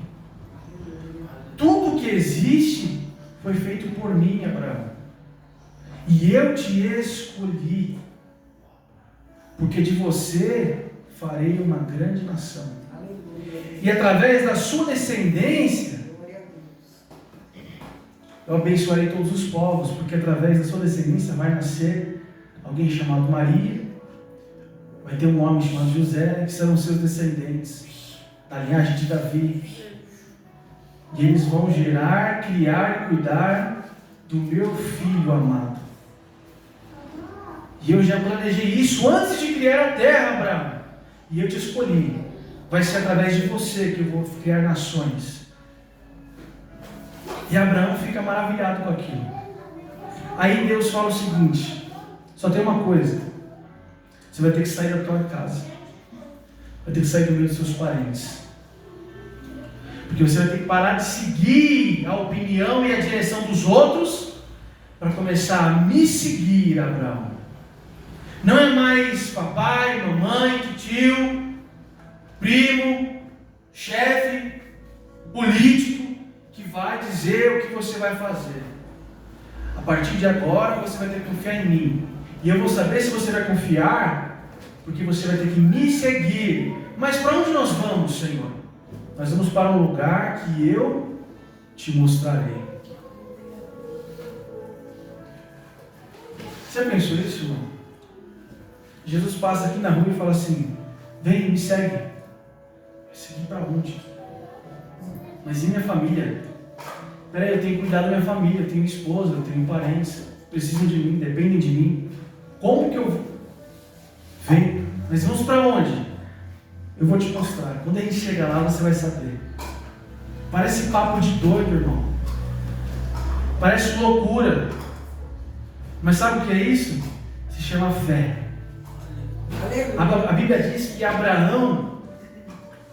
Tudo que existe foi feito por mim, Abraão. E eu te escolhi, porque de você farei uma grande nação. E através da sua descendência, eu abençoarei todos os povos, porque através da sua descendência vai nascer alguém chamado Maria, vai ter um homem chamado José, que serão seus descendentes, da linhagem de Davi. E eles vão gerar, criar e cuidar do meu filho amado. E eu já planejei isso antes de criar a terra, Abraão. E eu te escolhi. Vai ser através de você que eu vou criar nações. E Abraão fica maravilhado com aquilo. Aí Deus fala o seguinte, só tem uma coisa. Você vai ter que sair da tua casa. Vai ter que sair do meio dos seus parentes. Porque você vai ter que parar de seguir a opinião e a direção dos outros para começar a me seguir, Abraão. Não é mais papai, mamãe, tio. vai fazer. A partir de agora você vai ter que confiar em mim. E eu vou saber se você vai confiar, porque você vai ter que me seguir. Mas para onde nós vamos, Senhor? Nós vamos para um lugar que eu te mostrarei. Você pensou isso, irmão? Jesus passa aqui na rua e fala assim: vem, me segue. Vai seguir para onde? Mas e minha família? Peraí, eu tenho que cuidar da minha família, eu tenho esposa, eu tenho parentes, precisam de mim, dependem de mim. Como que eu vou? Vem, mas vamos para onde? Eu vou te mostrar. Quando a gente chegar lá, você vai saber. Parece papo de doido, irmão. Parece loucura. Mas sabe o que é isso? Se chama fé. A Bíblia diz que Abraão,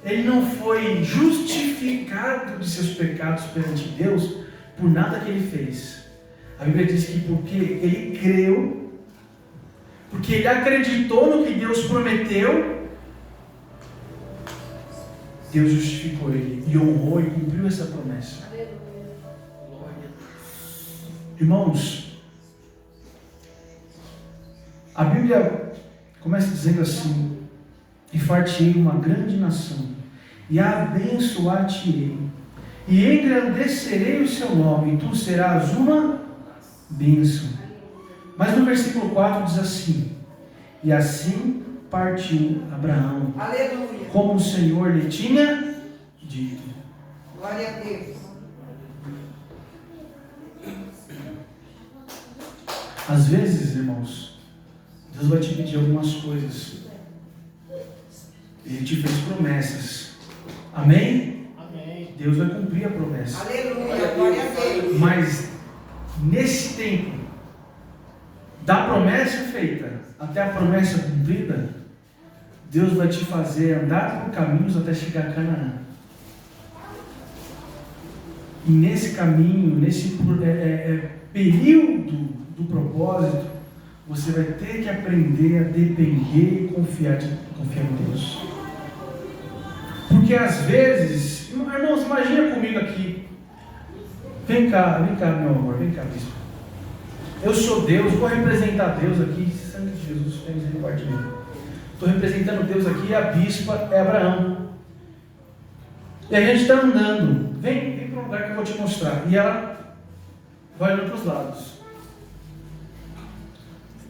ele não foi justificado de seus pecados perante Deus por nada que ele fez. A Bíblia diz que porque ele creu, porque ele acreditou no que Deus prometeu, Deus justificou ele e honrou e cumpriu essa promessa. Irmãos, a Bíblia começa dizendo assim: e far-te-ei uma grande nação, e abençoar-te-ei, e engrandecerei o seu nome, e tu serás uma bênção. Mas no versículo 4 diz assim: e assim partiu Abraão, Aleluia. como o Senhor lhe tinha dito. Glória a Deus. Às vezes, irmãos, Deus vai te pedir algumas coisas. Ele te fez promessas. Amém? Amém. Deus vai cumprir a promessa. Aleluia. Glória a Deus. Mas nesse tempo da promessa feita até a promessa cumprida, Deus vai te fazer andar por caminhos até chegar a Canaã. E nesse caminho, nesse período do propósito, você vai ter que aprender a depender e confiar em Deus. Porque às vezes, irmãos, imagina comigo aqui. Vem cá, meu amor, vem cá, bispo. Eu sou Deus, vou representar Deus aqui. Sangue de Jesus, tem misericórdia de mim. Estou representando Deus aqui, a bispa é Abraão. E a gente está andando. Vem para um lugar que eu vou te mostrar. E ela vai olhando para os lados.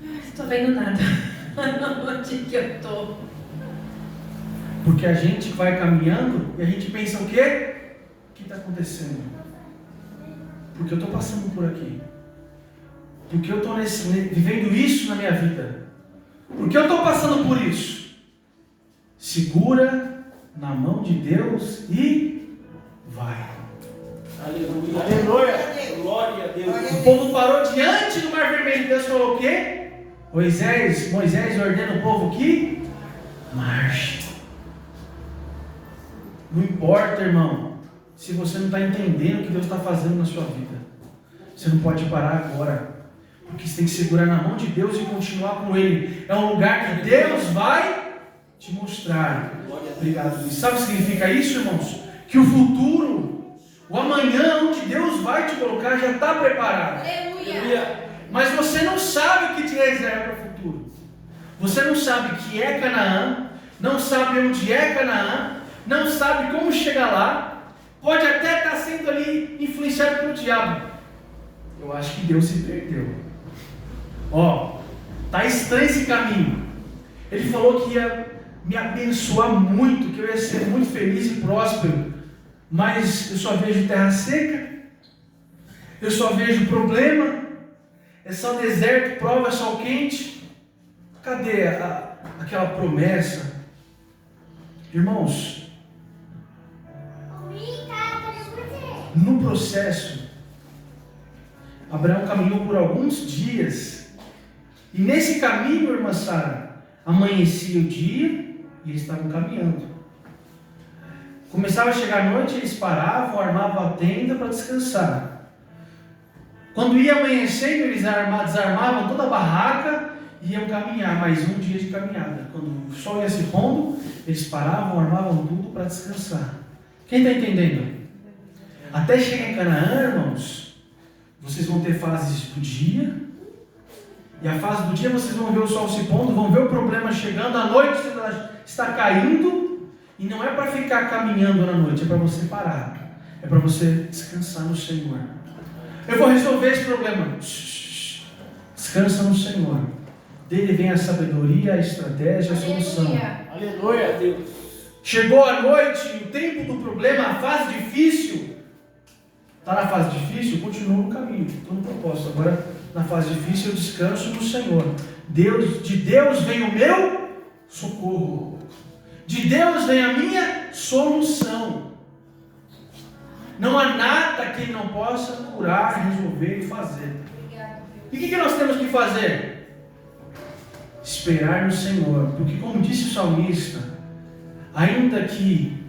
Não estou vendo nada. Onde que eu estou? Porque a gente vai caminhando e a gente pensa o quê? O que está acontecendo? Porque eu estou passando por aqui. Porque eu estou vivendo isso na minha vida. Porque eu estou passando por isso. Segura na mão de Deus e vai. Aleluia. Aleluia. Glória a Deus. O povo parou diante do Mar Vermelho e Deus falou o quê? Moisés ordena o povo que marche. Não importa, irmão, se você não está entendendo o que Deus está fazendo na sua vida. Você não pode parar agora. Porque você tem que segurar na mão de Deus e continuar com Ele. É um lugar que Deus vai te mostrar. Obrigado, Luiz. Sabe o que significa isso, irmãos? Que o futuro, o amanhã, onde Deus vai te colocar, já está preparado. Aleluia. Mas você não sabe o que te reserva para o futuro. Você não sabe o que é Canaã, não sabe onde é Canaã, não sabe como chegar lá. Pode até estar sendo ali influenciado pelo diabo. Eu acho que Deus se perdeu. Está estranho esse caminho. Ele falou que ia me abençoar muito, que eu ia ser muito feliz e próspero. Mas eu só vejo terra seca, eu só vejo problema, é só deserto, prova, é sol quente. Cadê aquela promessa? Irmãos, no processo, Abraão caminhou por alguns dias. E nesse caminho, irmã Sara, amanhecia o dia e eles estavam caminhando. Começava a chegar a noite, eles paravam, armavam a tenda para descansar. Quando ia amanhecendo, eles desarmavam toda a barraca e iam caminhar, mais um dia de caminhada. Quando o sol ia se pondo, eles paravam, armavam tudo para descansar. Quem está entendendo? Até chegar em Canaã, irmãos, Vocês vão ter fases do dia. E a fase do dia vocês vão ver o sol se pondo, vão ver o problema chegando, a noite está caindo. E não é para ficar caminhando na noite, é para você parar. É para você descansar no Senhor. Eu vou resolver esse problema. Descansa no Senhor. Dele vem a sabedoria, a estratégia, a solução. Aleluia, Deus. Chegou a noite, o tempo do problema, a fase difícil. Está na fase difícil? Continua no caminho, estou no propósito. Agora, na fase difícil, eu descanso no Senhor. De Deus vem o meu socorro. De Deus vem a minha solução. Não há nada que Ele não possa curar, resolver e fazer. E o que nós temos que fazer? Esperar no Senhor. Porque, como disse o salmista, ainda que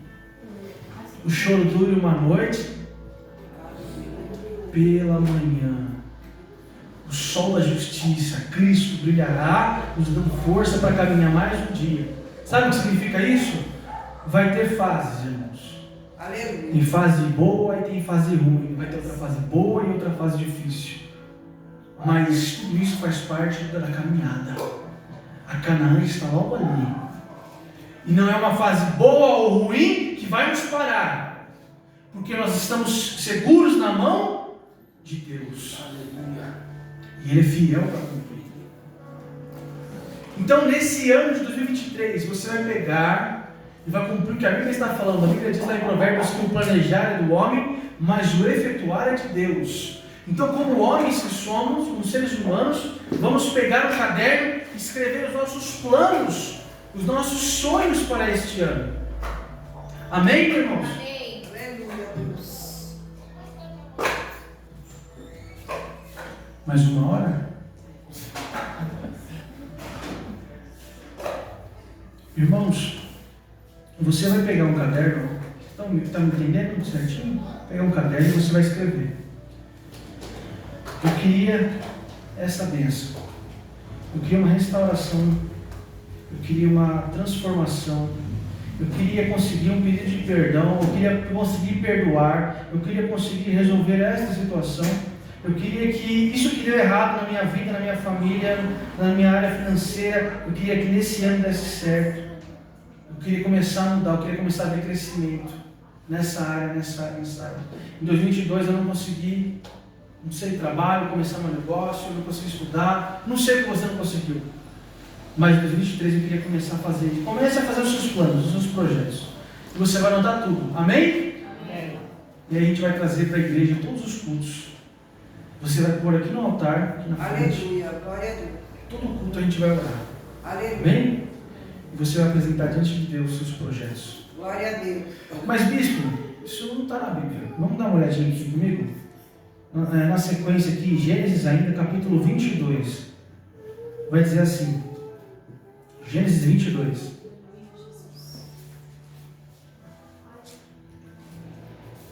o choro dure uma noite, pela manhã o sol da justiça, Cristo, brilhará, nos dando força para caminhar mais um dia. Sabe o que significa isso? Vai ter fases, irmãos. Aleluia. Tem fase boa e tem fase ruim. Vai ter outra fase boa e outra fase difícil. Mas tudo isso faz parte da caminhada. A Canaã está logo ali. E não é uma fase boa ou ruim que vai nos parar. Porque nós estamos seguros na mão de Deus. Aleluia. E Ele é fiel para cumprir. Então, nesse ano de 2023, você vai pegar e vai cumprir o que a Bíblia está falando. A Bíblia diz lá em Provérbios que o planejar é do homem, mas o efetuar é de Deus. Então, como homens que somos, como seres humanos, vamos pegar o caderno e escrever os nossos planos, os nossos sonhos para este ano. Amém, irmãos? Amém. Aleluia, Deus. Mais uma hora? Irmãos, você vai pegar um caderno, está me entendendo certinho? Pegar um caderno e você vai escrever. Eu queria essa bênção. Eu queria uma restauração. Eu queria uma transformação. Eu queria conseguir um pedido de perdão. Eu queria conseguir perdoar. Eu queria conseguir resolver esta situação. Eu queria que isso que deu errado na minha vida, na minha família, na minha área financeira, eu queria que nesse ano desse certo. Eu queria começar a mudar, eu queria começar a ver crescimento nessa área. Em 2022 eu não consegui, não sei, trabalho, começar meu negócio, eu não consegui estudar, não sei o que você não conseguiu. Mas em 2023 eu queria começar a fazer. Comece a fazer os seus planos, os seus projetos. E você vai anotar tudo. Amém? Amém. E aí a gente vai trazer para a igreja todos os cultos. Você vai pôr aqui no altar, aqui na frente. Aleluia. Glória a Deus. Todo culto a gente vai orar. Aleluia. Amém? E você vai apresentar diante de Deus os seus projetos. Glória a Deus. Mas, bispo, isso não está na Bíblia. Vamos dar uma olhadinha aqui comigo? Na sequência aqui, Gênesis ainda, capítulo 22. Vai dizer assim. Gênesis 22.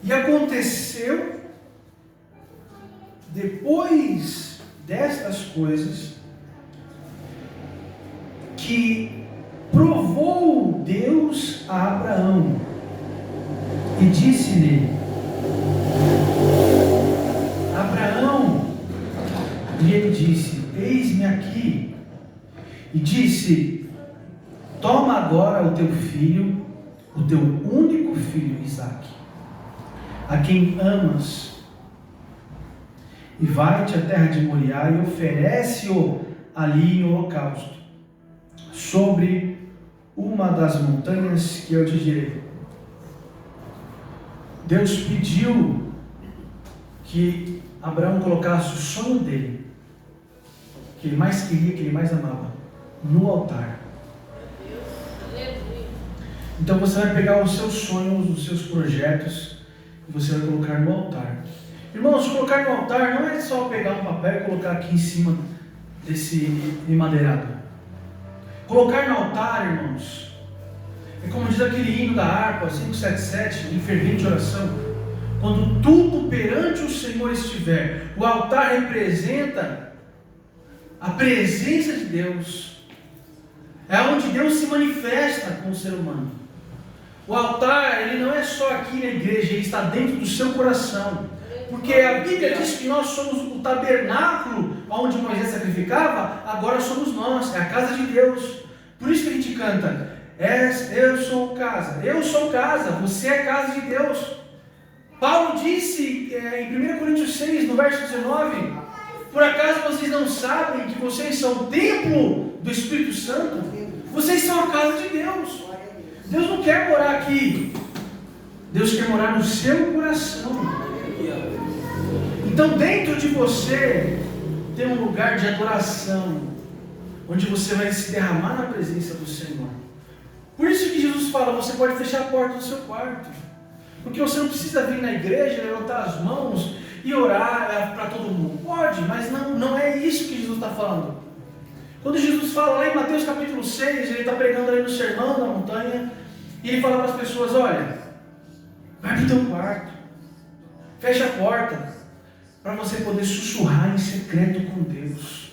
E aconteceu, depois destas coisas, que provou Deus a Abraão e disse-lhe: Abraão, e ele disse: eis-me aqui. E disse: toma agora o teu filho, o teu único filho Isaque, a quem amas, e vai-te à terra de Moriá e oferece-o ali em holocausto, sobre uma das montanhas que eu te direi. Deus pediu que Abraão colocasse o sonho dele, que ele mais queria, que ele mais amava, no altar. Então você vai pegar os seus sonhos, os seus projetos, e você vai colocar no altar. Irmãos, colocar no altar não é só pegar um papel e colocar aqui em cima desse emadeirado. Colocar no altar, irmãos, é como diz aquele hino da harpa 577, em fervente oração. Quando tudo perante o Senhor estiver, o altar representa a presença de Deus. É onde Deus se manifesta com o ser humano. O altar, ele não é só aqui na igreja, ele está dentro do seu coração. Porque a Bíblia diz que nós somos o tabernáculo onde Moisés sacrificava, agora somos nós, é a casa de Deus. Por isso que a gente canta, eu sou casa, você é casa de Deus. Paulo disse em 1 Coríntios 6, no verso 19, por acaso vocês não sabem que vocês são o templo do Espírito Santo? Vocês são a casa de Deus. Deus não quer morar aqui, Deus quer morar no seu coração. Então dentro de você tem um lugar de adoração, onde você vai se derramar na presença do Senhor. Por isso que Jesus fala, você pode fechar a porta do seu quarto, porque você não precisa vir na igreja, levantar as mãos e orar para todo mundo. Pode, mas não é isso que Jesus está falando. Quando Jesus fala lá em Mateus capítulo 6, ele está pregando ali no sermão da montanha, e ele fala para as pessoas, olha, vai para o teu quarto, fecha a porta, para você poder sussurrar em secreto com Deus,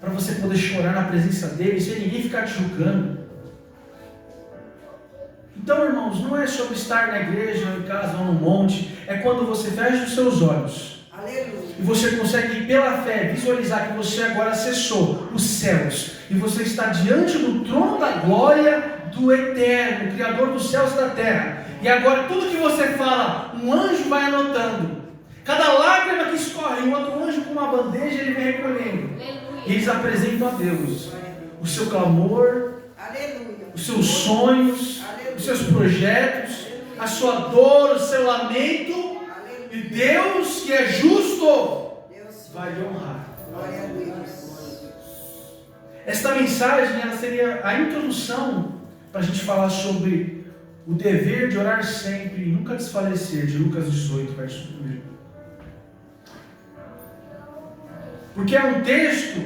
para você poder chorar na presença dele, sem ninguém ficar te julgando. Então, irmãos, não é sobre estar na igreja, ou em casa, ou no monte, é quando você fecha os seus olhos, aleluia, e você consegue, pela fé, visualizar que você agora acessou os céus, e você está diante do trono da glória do Eterno, Criador dos céus e da terra, e agora tudo que você fala, um anjo vai anotando, cada lágrima que escorre, um outro anjo com uma bandeja, ele vem recolhendo, e eles apresentam a Deus o seu clamor, aleluia, os seus sonhos, aleluia, os seus projetos, a sua dor, o seu lamento, aleluia, e Deus, que é justo, Deus vai lhe honrar. Glória a Deus. Esta mensagem ela seria a introdução para a gente falar sobre o dever de orar sempre e nunca desfalecer, de Lucas 18, verso 1. Porque é um texto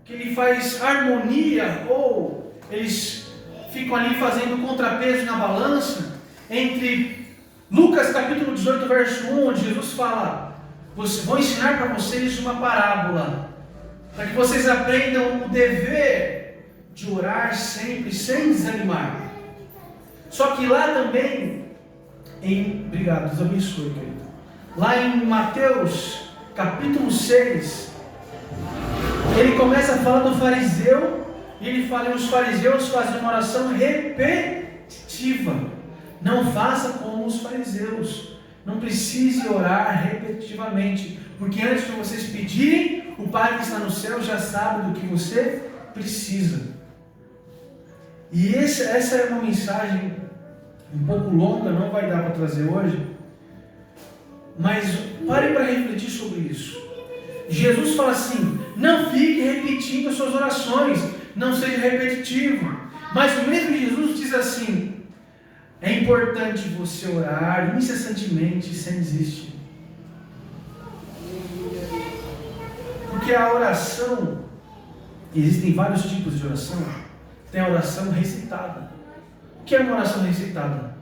que ele faz harmonia, ou eles ficam ali fazendo contrapeso na balança, entre Lucas capítulo 18, verso 1, onde Jesus fala, vou ensinar para vocês uma parábola, para que vocês aprendam o dever de orar sempre, sem desanimar. Só que lá também, obrigado, Deus abençoe, querido. Lá em Mateus capítulo 6, ele começa a falar do fariseu, e ele fala que os fariseus fazem uma oração repetitiva. Não faça como os fariseus, não precise orar repetitivamente, porque antes de vocês pedirem, o Pai que está no céu já sabe do que você precisa. E essa é uma mensagem um pouco longa, não vai dar para trazer hoje, mas pare para refletir sobre isso. Jesus fala assim, não fique repetindo as suas orações, não seja repetitivo. Mas o mesmo Jesus diz assim, é importante você orar incessantemente, sem desistir. Porque a oração, existem vários tipos de oração. Tem a oração recitada. O que é uma oração recitada?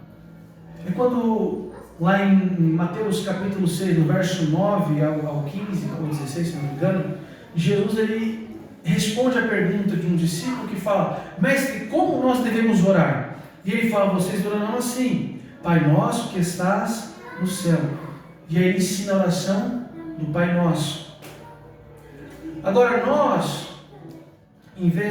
É quando, lá em Mateus capítulo 6, no verso 9 ao 15, ao 16, se não me engano, Jesus ele responde a pergunta de um discípulo que fala, mestre, como nós devemos orar? E ele fala, vocês orarão assim, Pai nosso que estás no céu. E aí ele ensina a oração do Pai Nosso. Agora nós,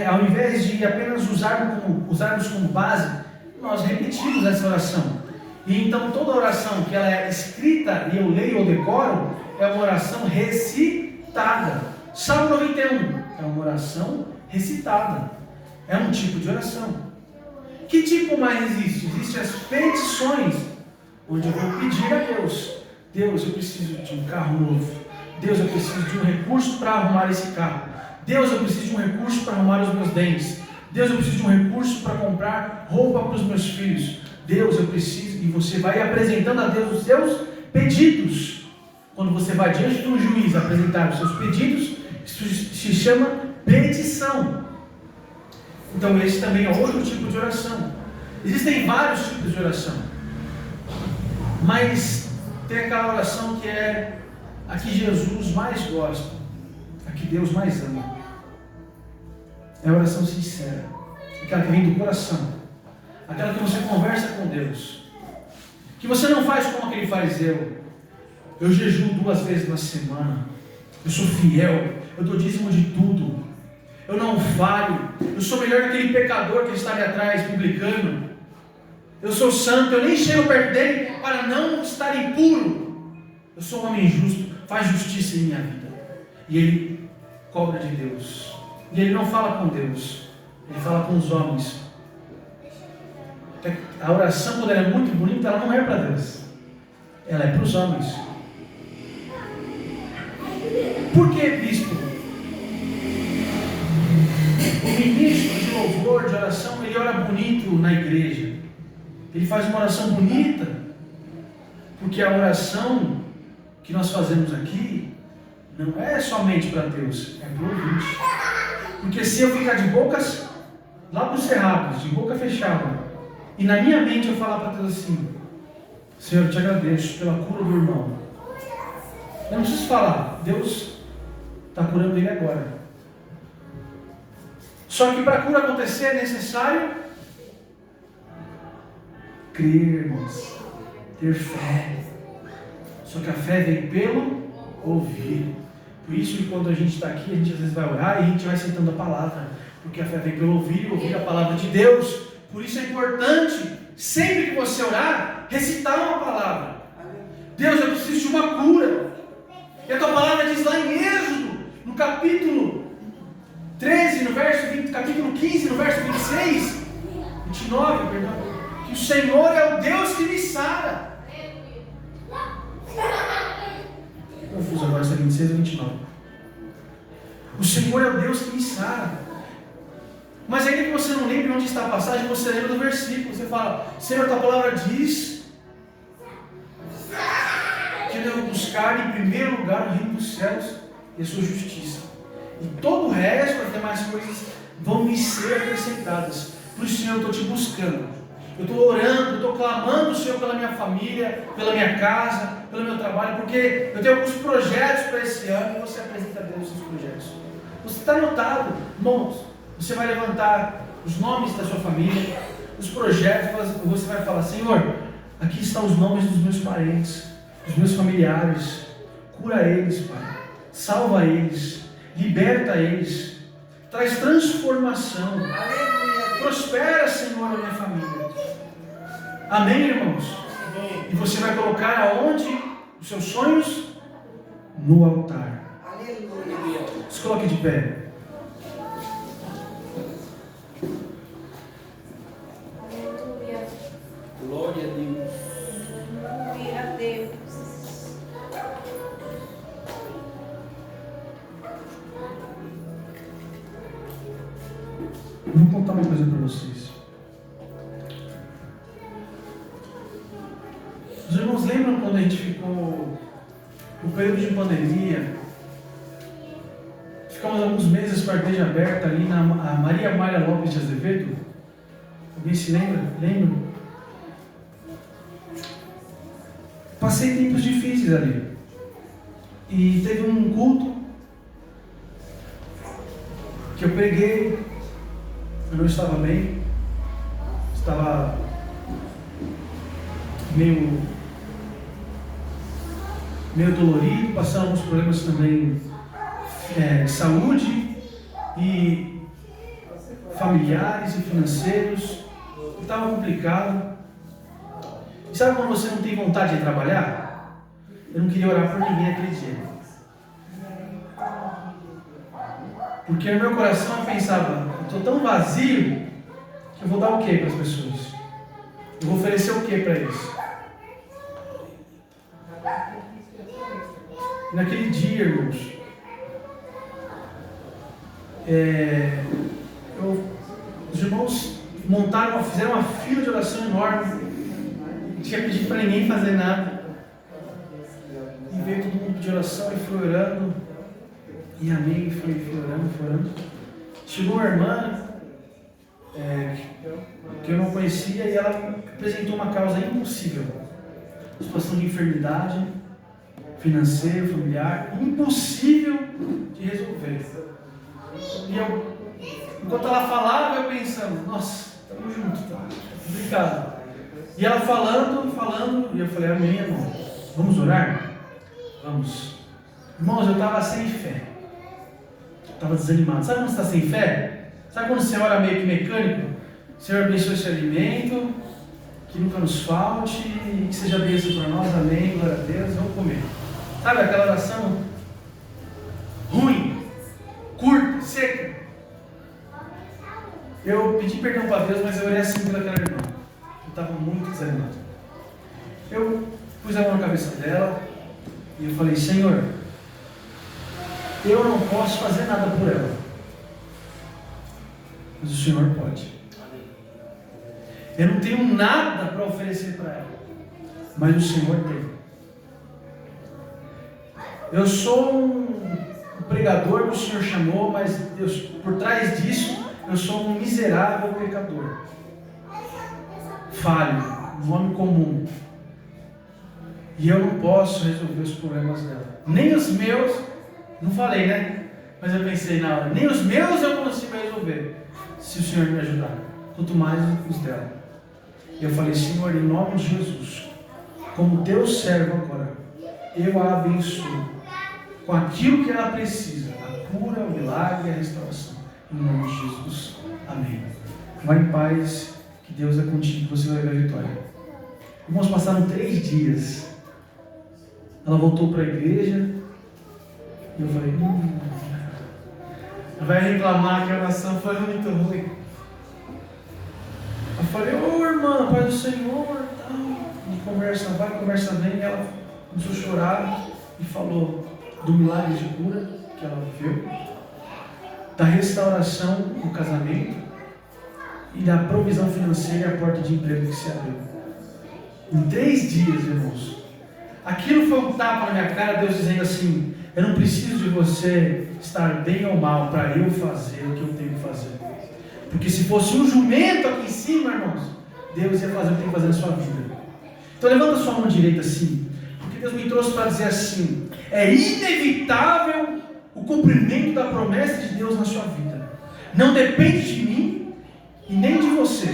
ao invés de apenas usarmos como base, nós repetimos essa oração. E então toda oração que ela é escrita e eu leio ou decoro, é uma oração recitada. Salmo 91 é uma oração recitada. É um tipo de oração. Que tipo mais existe? Existem as petições, onde eu vou pedir a Deus. Deus, eu preciso de um carro novo. Deus, eu preciso de um recurso para arrumar esse carro. Deus, eu preciso de um recurso para arrumar os meus dentes. Deus, eu preciso de um recurso para comprar roupa para os meus filhos. Deus, eu preciso... E você vai apresentando a Deus os seus pedidos. Quando você vai diante de um juiz apresentar os seus pedidos, isso se chama petição. Então esse também é outro tipo de oração. Existem vários tipos de oração. Mas tem aquela oração que é a que Jesus mais gosta, a que Deus mais ama. É a oração sincera, aquela que vem do coração, aquela que você conversa com Deus, que você não faz como aquele fariseu, Eu jejuo 2 vezes na semana. Eu sou fiel. Eu dou dízimo de tudo. Eu não falho. Eu sou melhor que aquele pecador que está ali atrás, publicano. Eu sou santo. Eu nem chego perto dele para não estar impuro. Eu sou um homem justo. Faz justiça em minha vida. E ele cobra de Deus. E ele não fala com Deus. Ele fala com os homens. A oração, quando ela é muito bonita, ela não é para Deus. Ela é para os homens. Por que, bispo? O ministro de louvor, de oração, ele ora bonito na igreja. Ele faz uma oração bonita. Porque a oração que nós fazemos aqui não é somente para Deus, é para o ouvinte. Porque se eu ficar de bocas lábios cerrados, de boca fechada, e na minha mente eu falar para Deus assim: Senhor, eu te agradeço pela cura do irmão. Eu não preciso falar, Deus está curando ele agora. Só que para a cura acontecer é necessário crer, irmãos, ter fé. Só que a fé vem pelo ouvir. Por isso que quando a gente está aqui, a gente às vezes vai orar e a gente vai sentando a palavra. Porque a fé vem pelo ouvir e ouvir a palavra de Deus. Por isso é importante, sempre que você orar, recitar uma palavra. Deus, eu preciso de uma cura. E a tua palavra diz lá em Êxodo, no capítulo 13, no verso 20, capítulo 15, no verso 29, perdão, que o Senhor é o Deus que me sara. Confuso agora, se é 26 ou 29. O Senhor é o Deus que me sara. Mas ainda que você não lembre onde está a passagem, você lembra do versículo. Você fala: Senhor, tua palavra diz que eu devo buscar em primeiro lugar o reino dos céus e a sua justiça. E todo o resto, as demais coisas, vão me ser acrescentadas. Por isso, Senhor, eu estou te buscando. Eu estou orando, eu estou clamando, Senhor, pela minha família, pela minha casa, pelo meu trabalho, porque eu tenho alguns projetos para esse ano e você apresenta a Deus os projetos. Você está anotado, irmãos. Você vai levantar os nomes da sua família, os projetos, você vai falar: Senhor, aqui estão os nomes dos meus parentes, dos meus familiares. Cura eles, Pai. Salva eles. Liberta eles. Traz transformação. Aleluia. Prospera, Senhor, a minha família. Amém, irmãos? Amém. E você vai colocar aonde os seus sonhos? No altar. Aleluia. Se coloque de pé. Glória a Deus. Glória a Deus. Vou contar uma coisa para vocês. Os irmãos lembram quando a gente ficou no período de pandemia? Ficamos alguns meses com a igreja aberta ali na Maria Amália Lopes de Azevedo. Alguém se lembra? Lembra? Passei tempos difíceis ali. E teve um culto que eu preguei. Eu não estava bem. Estava meio dolorido, passando alguns problemas também de saúde e familiares e financeiros. Estava complicado. E sabe quando você não tem vontade de trabalhar? Eu não queria orar por ninguém aquele dia. Porque no meu coração eu pensava: eu estou tão vazio que eu vou dar o que para as pessoas? Eu vou oferecer o que para eles? E naquele dia, irmãos, os irmãos fizeram uma fila de oração enorme. Não tinha pedido para ninguém fazer nada. E veio todo mundo de oração e foi orando. E amém, foi orando. Chegou uma irmã que eu não conhecia e ela apresentou uma causa impossível. Situação de enfermidade, financeira, familiar, impossível de resolver. E eu, enquanto ela falava, eu pensando: nossa, estamos juntos, tá complicado. E ela falando, e eu falei: amém, irmão, vamos orar? Vamos. Irmãos, eu estava sem fé. Estava desanimado. Sabe quando você está sem fé? Sabe quando você ora meio que mecânico? Senhor, abençoe esse alimento, que nunca nos falte, que seja bênção para nós, amém, glória a Deus, vamos comer. Sabe aquela oração ruim, curta, seca? Eu pedi perdão para Deus, mas eu orei assim pelaquela irmã. Eu estava muito desanimado. Eu pus a mão na cabeça dela e eu falei, Senhor, eu não posso fazer nada por ela, mas o Senhor pode. Eu não tenho nada para oferecer para ela, mas o Senhor tem. Eu sou um pregador que o Senhor chamou, mas por trás disso, eu sou um miserável pecador. Falho, um homem comum. E eu não posso resolver os problemas dela. Nem os meus, não falei, né? Mas eu pensei na hora, nem os meus eu consigo resolver, se o Senhor me ajudar. Quanto mais os dela. E eu falei, Senhor, em nome de Jesus, como teu servo agora, eu a abençoo com aquilo que ela precisa, a cura, o milagre e a restauração. Em nome de Jesus. Amém. Vá em paz, que Deus é contigo, você vai ver a vitória. Irmãos, passaram 3 dias. Ela voltou para a igreja e eu falei, vai reclamar que a oração foi muito ruim. Eu falei, ô irmã, Pai do Senhor, e conversa vai, conversa vem, e ela começou a chorar e falou do milagre de cura que ela viveu, da restauração do casamento e da provisão financeira e a porta de emprego que se abriu. Em 3 dias, irmãos. Aquilo foi um tapa na minha cara, Deus dizendo assim, eu não preciso de você estar bem ou mal para eu fazer o que eu tenho que fazer. Porque se fosse um jumento aqui em cima, irmãos, Deus ia fazer o que tem que fazer na sua vida. Então levanta a sua mão direita assim, porque Deus me trouxe para dizer assim, é inevitável o cumprimento da promessa de Deus na sua vida. Não depende de mim e nem de você,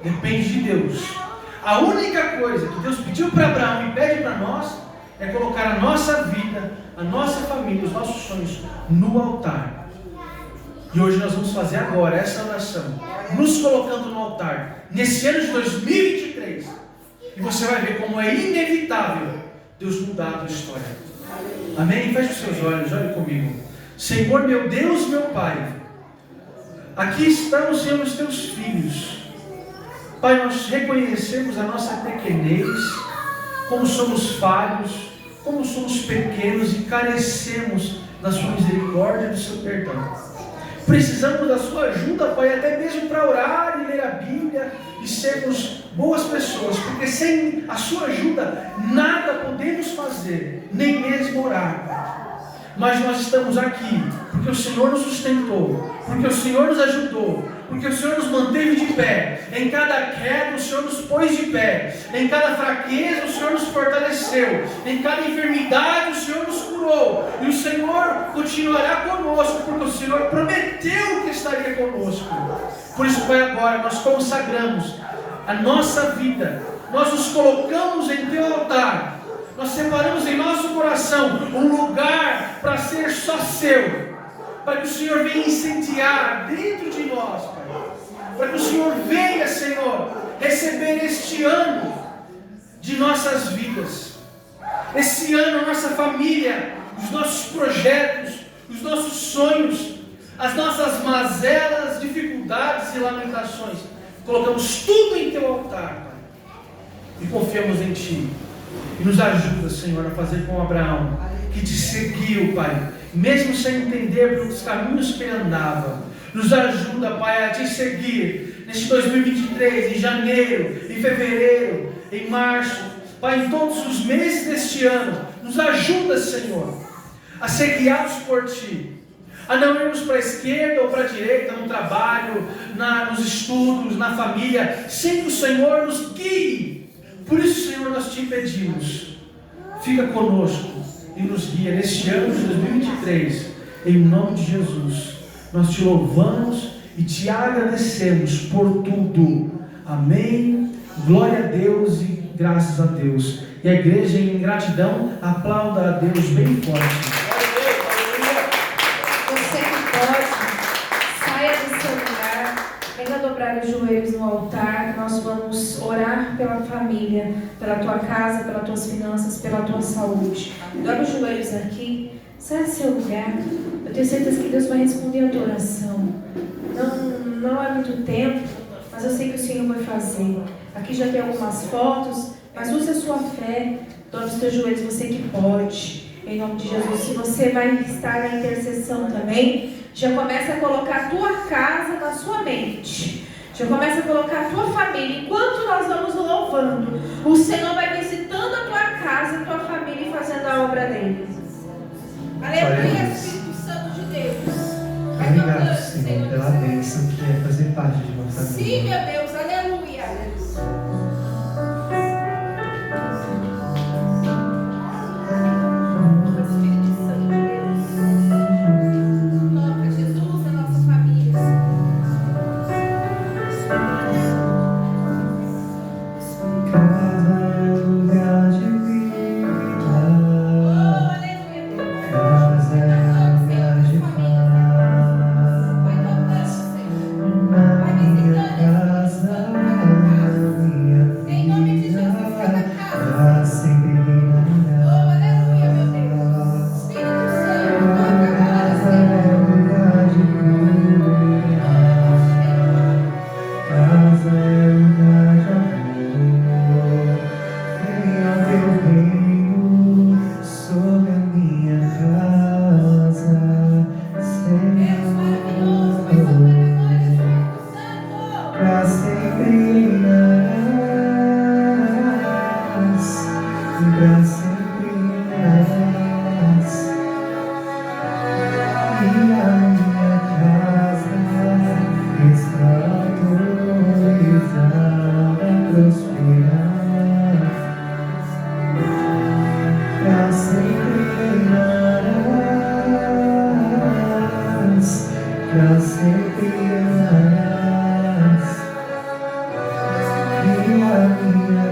depende de Deus. A única coisa que Deus pediu para Abraão e pede para nós é colocar a nossa vida, a nossa família, os nossos sonhos no altar. E hoje nós vamos fazer agora essa oração, nos colocando no altar, nesse ano de 2023. E você vai ver como é inevitável Deus mudar a tua história. Amém? Feche os seus olhos, olhe comigo. Senhor, meu Deus, meu Pai, aqui estamos, Senhor, os teus filhos. Pai, nós reconhecemos a nossa pequenez, como somos falhos, como somos pequenos e carecemos da sua misericórdia e do seu perdão. Precisamos da sua ajuda, Pai, até mesmo para orar e ler a Bíblia e sermos boas pessoas, porque sem a sua ajuda nada podemos fazer, nem mesmo orar, Pai. Mas nós estamos aqui porque o Senhor nos sustentou, porque o Senhor nos ajudou, porque o Senhor nos manteve de pé. Em cada queda o Senhor nos pôs de pé, em cada fraqueza o Senhor nos fortaleceu, em cada enfermidade o Senhor nos curou, e o Senhor continuará conosco, porque o Senhor prometeu que estaria conosco. Por isso, Pai, agora nós consagramos a nossa vida, nós nos colocamos em teu altar, nós separamos em nosso coração um lugar para ser só seu, para que o Senhor venha incendiar dentro de nós, Pai. Para que o Senhor venha, Senhor, receber este ano de nossas vidas. Esse ano, a nossa família, os nossos projetos, os nossos sonhos, as nossas mazelas, dificuldades e lamentações. Colocamos tudo em teu altar, Pai. E confiamos em Ti. E nos ajuda, Senhor, a fazer como Abraão, que te seguiu, Pai, mesmo sem entender pelos caminhos que ele andava. Nos ajuda, Pai, a te seguir neste 2023, em janeiro, em fevereiro, em março, Pai, em todos os meses deste ano. Nos ajuda, Senhor, a ser guiados por Ti, a não irmos para a esquerda ou para a direita, no trabalho, nos estudos, na família, sem que o Senhor nos guie. Por isso, Senhor, nós te pedimos, fica conosco e nos guia neste ano de 2023, em nome de Jesus. Nós te louvamos e te agradecemos por tudo. Amém. Glória a Deus e graças a Deus. E a igreja, em gratidão, aplauda a Deus bem forte. Você que pode, saia do seu lugar, venha dobrar os joelhos no altar. Nós vamos orar pela família, pela tua casa, pelas tuas finanças, pela tua saúde. Dobra os joelhos aqui, saia do seu lugar. Eu tenho certeza que Deus vai responder a tua oração. Não é muito tempo, mas eu sei que o Senhor vai fazer. Aqui já tem algumas fotos, mas use a sua fé. Dobra os teus joelhos, você que pode. Em nome de Jesus. Se você vai estar na intercessão também, já começa a colocar a tua casa na sua mente. Já começa a colocar a tua família. Enquanto nós vamos louvando, o Senhor vai visitando a tua casa, a tua família e fazendo a obra dele. Aleluia, Espírito Santo de Deus. Obrigado, Senhor, pela bênção que é fazer parte de uma família. Sim, meu Deus, aleluia. Espírito Santo de Deus, toca Jesus na nossa família. Casa é lugar de vida. Oh, aleluia, Deus. Casa é lugar de paz. Vai tocando, Senhor. Na Vai minha visitando. casa, na minha Em nome de vida, Jesus, cada casa. pra sempre Oh, reinará. aleluia, meu Deus. Espírito Santo, toca agora, Casa Senhor. é lugar de cura. Casa é lugar de amor. Venha teu reino sobre a minha casa, Deus maravilhoso, vai tocando agora, Espírito Santo. pra sempre reinarás, pra sempre reinarás. E a minha casa está autorizada a prosperar, pra sempre reinarás, pra sempre reinarás. E a minha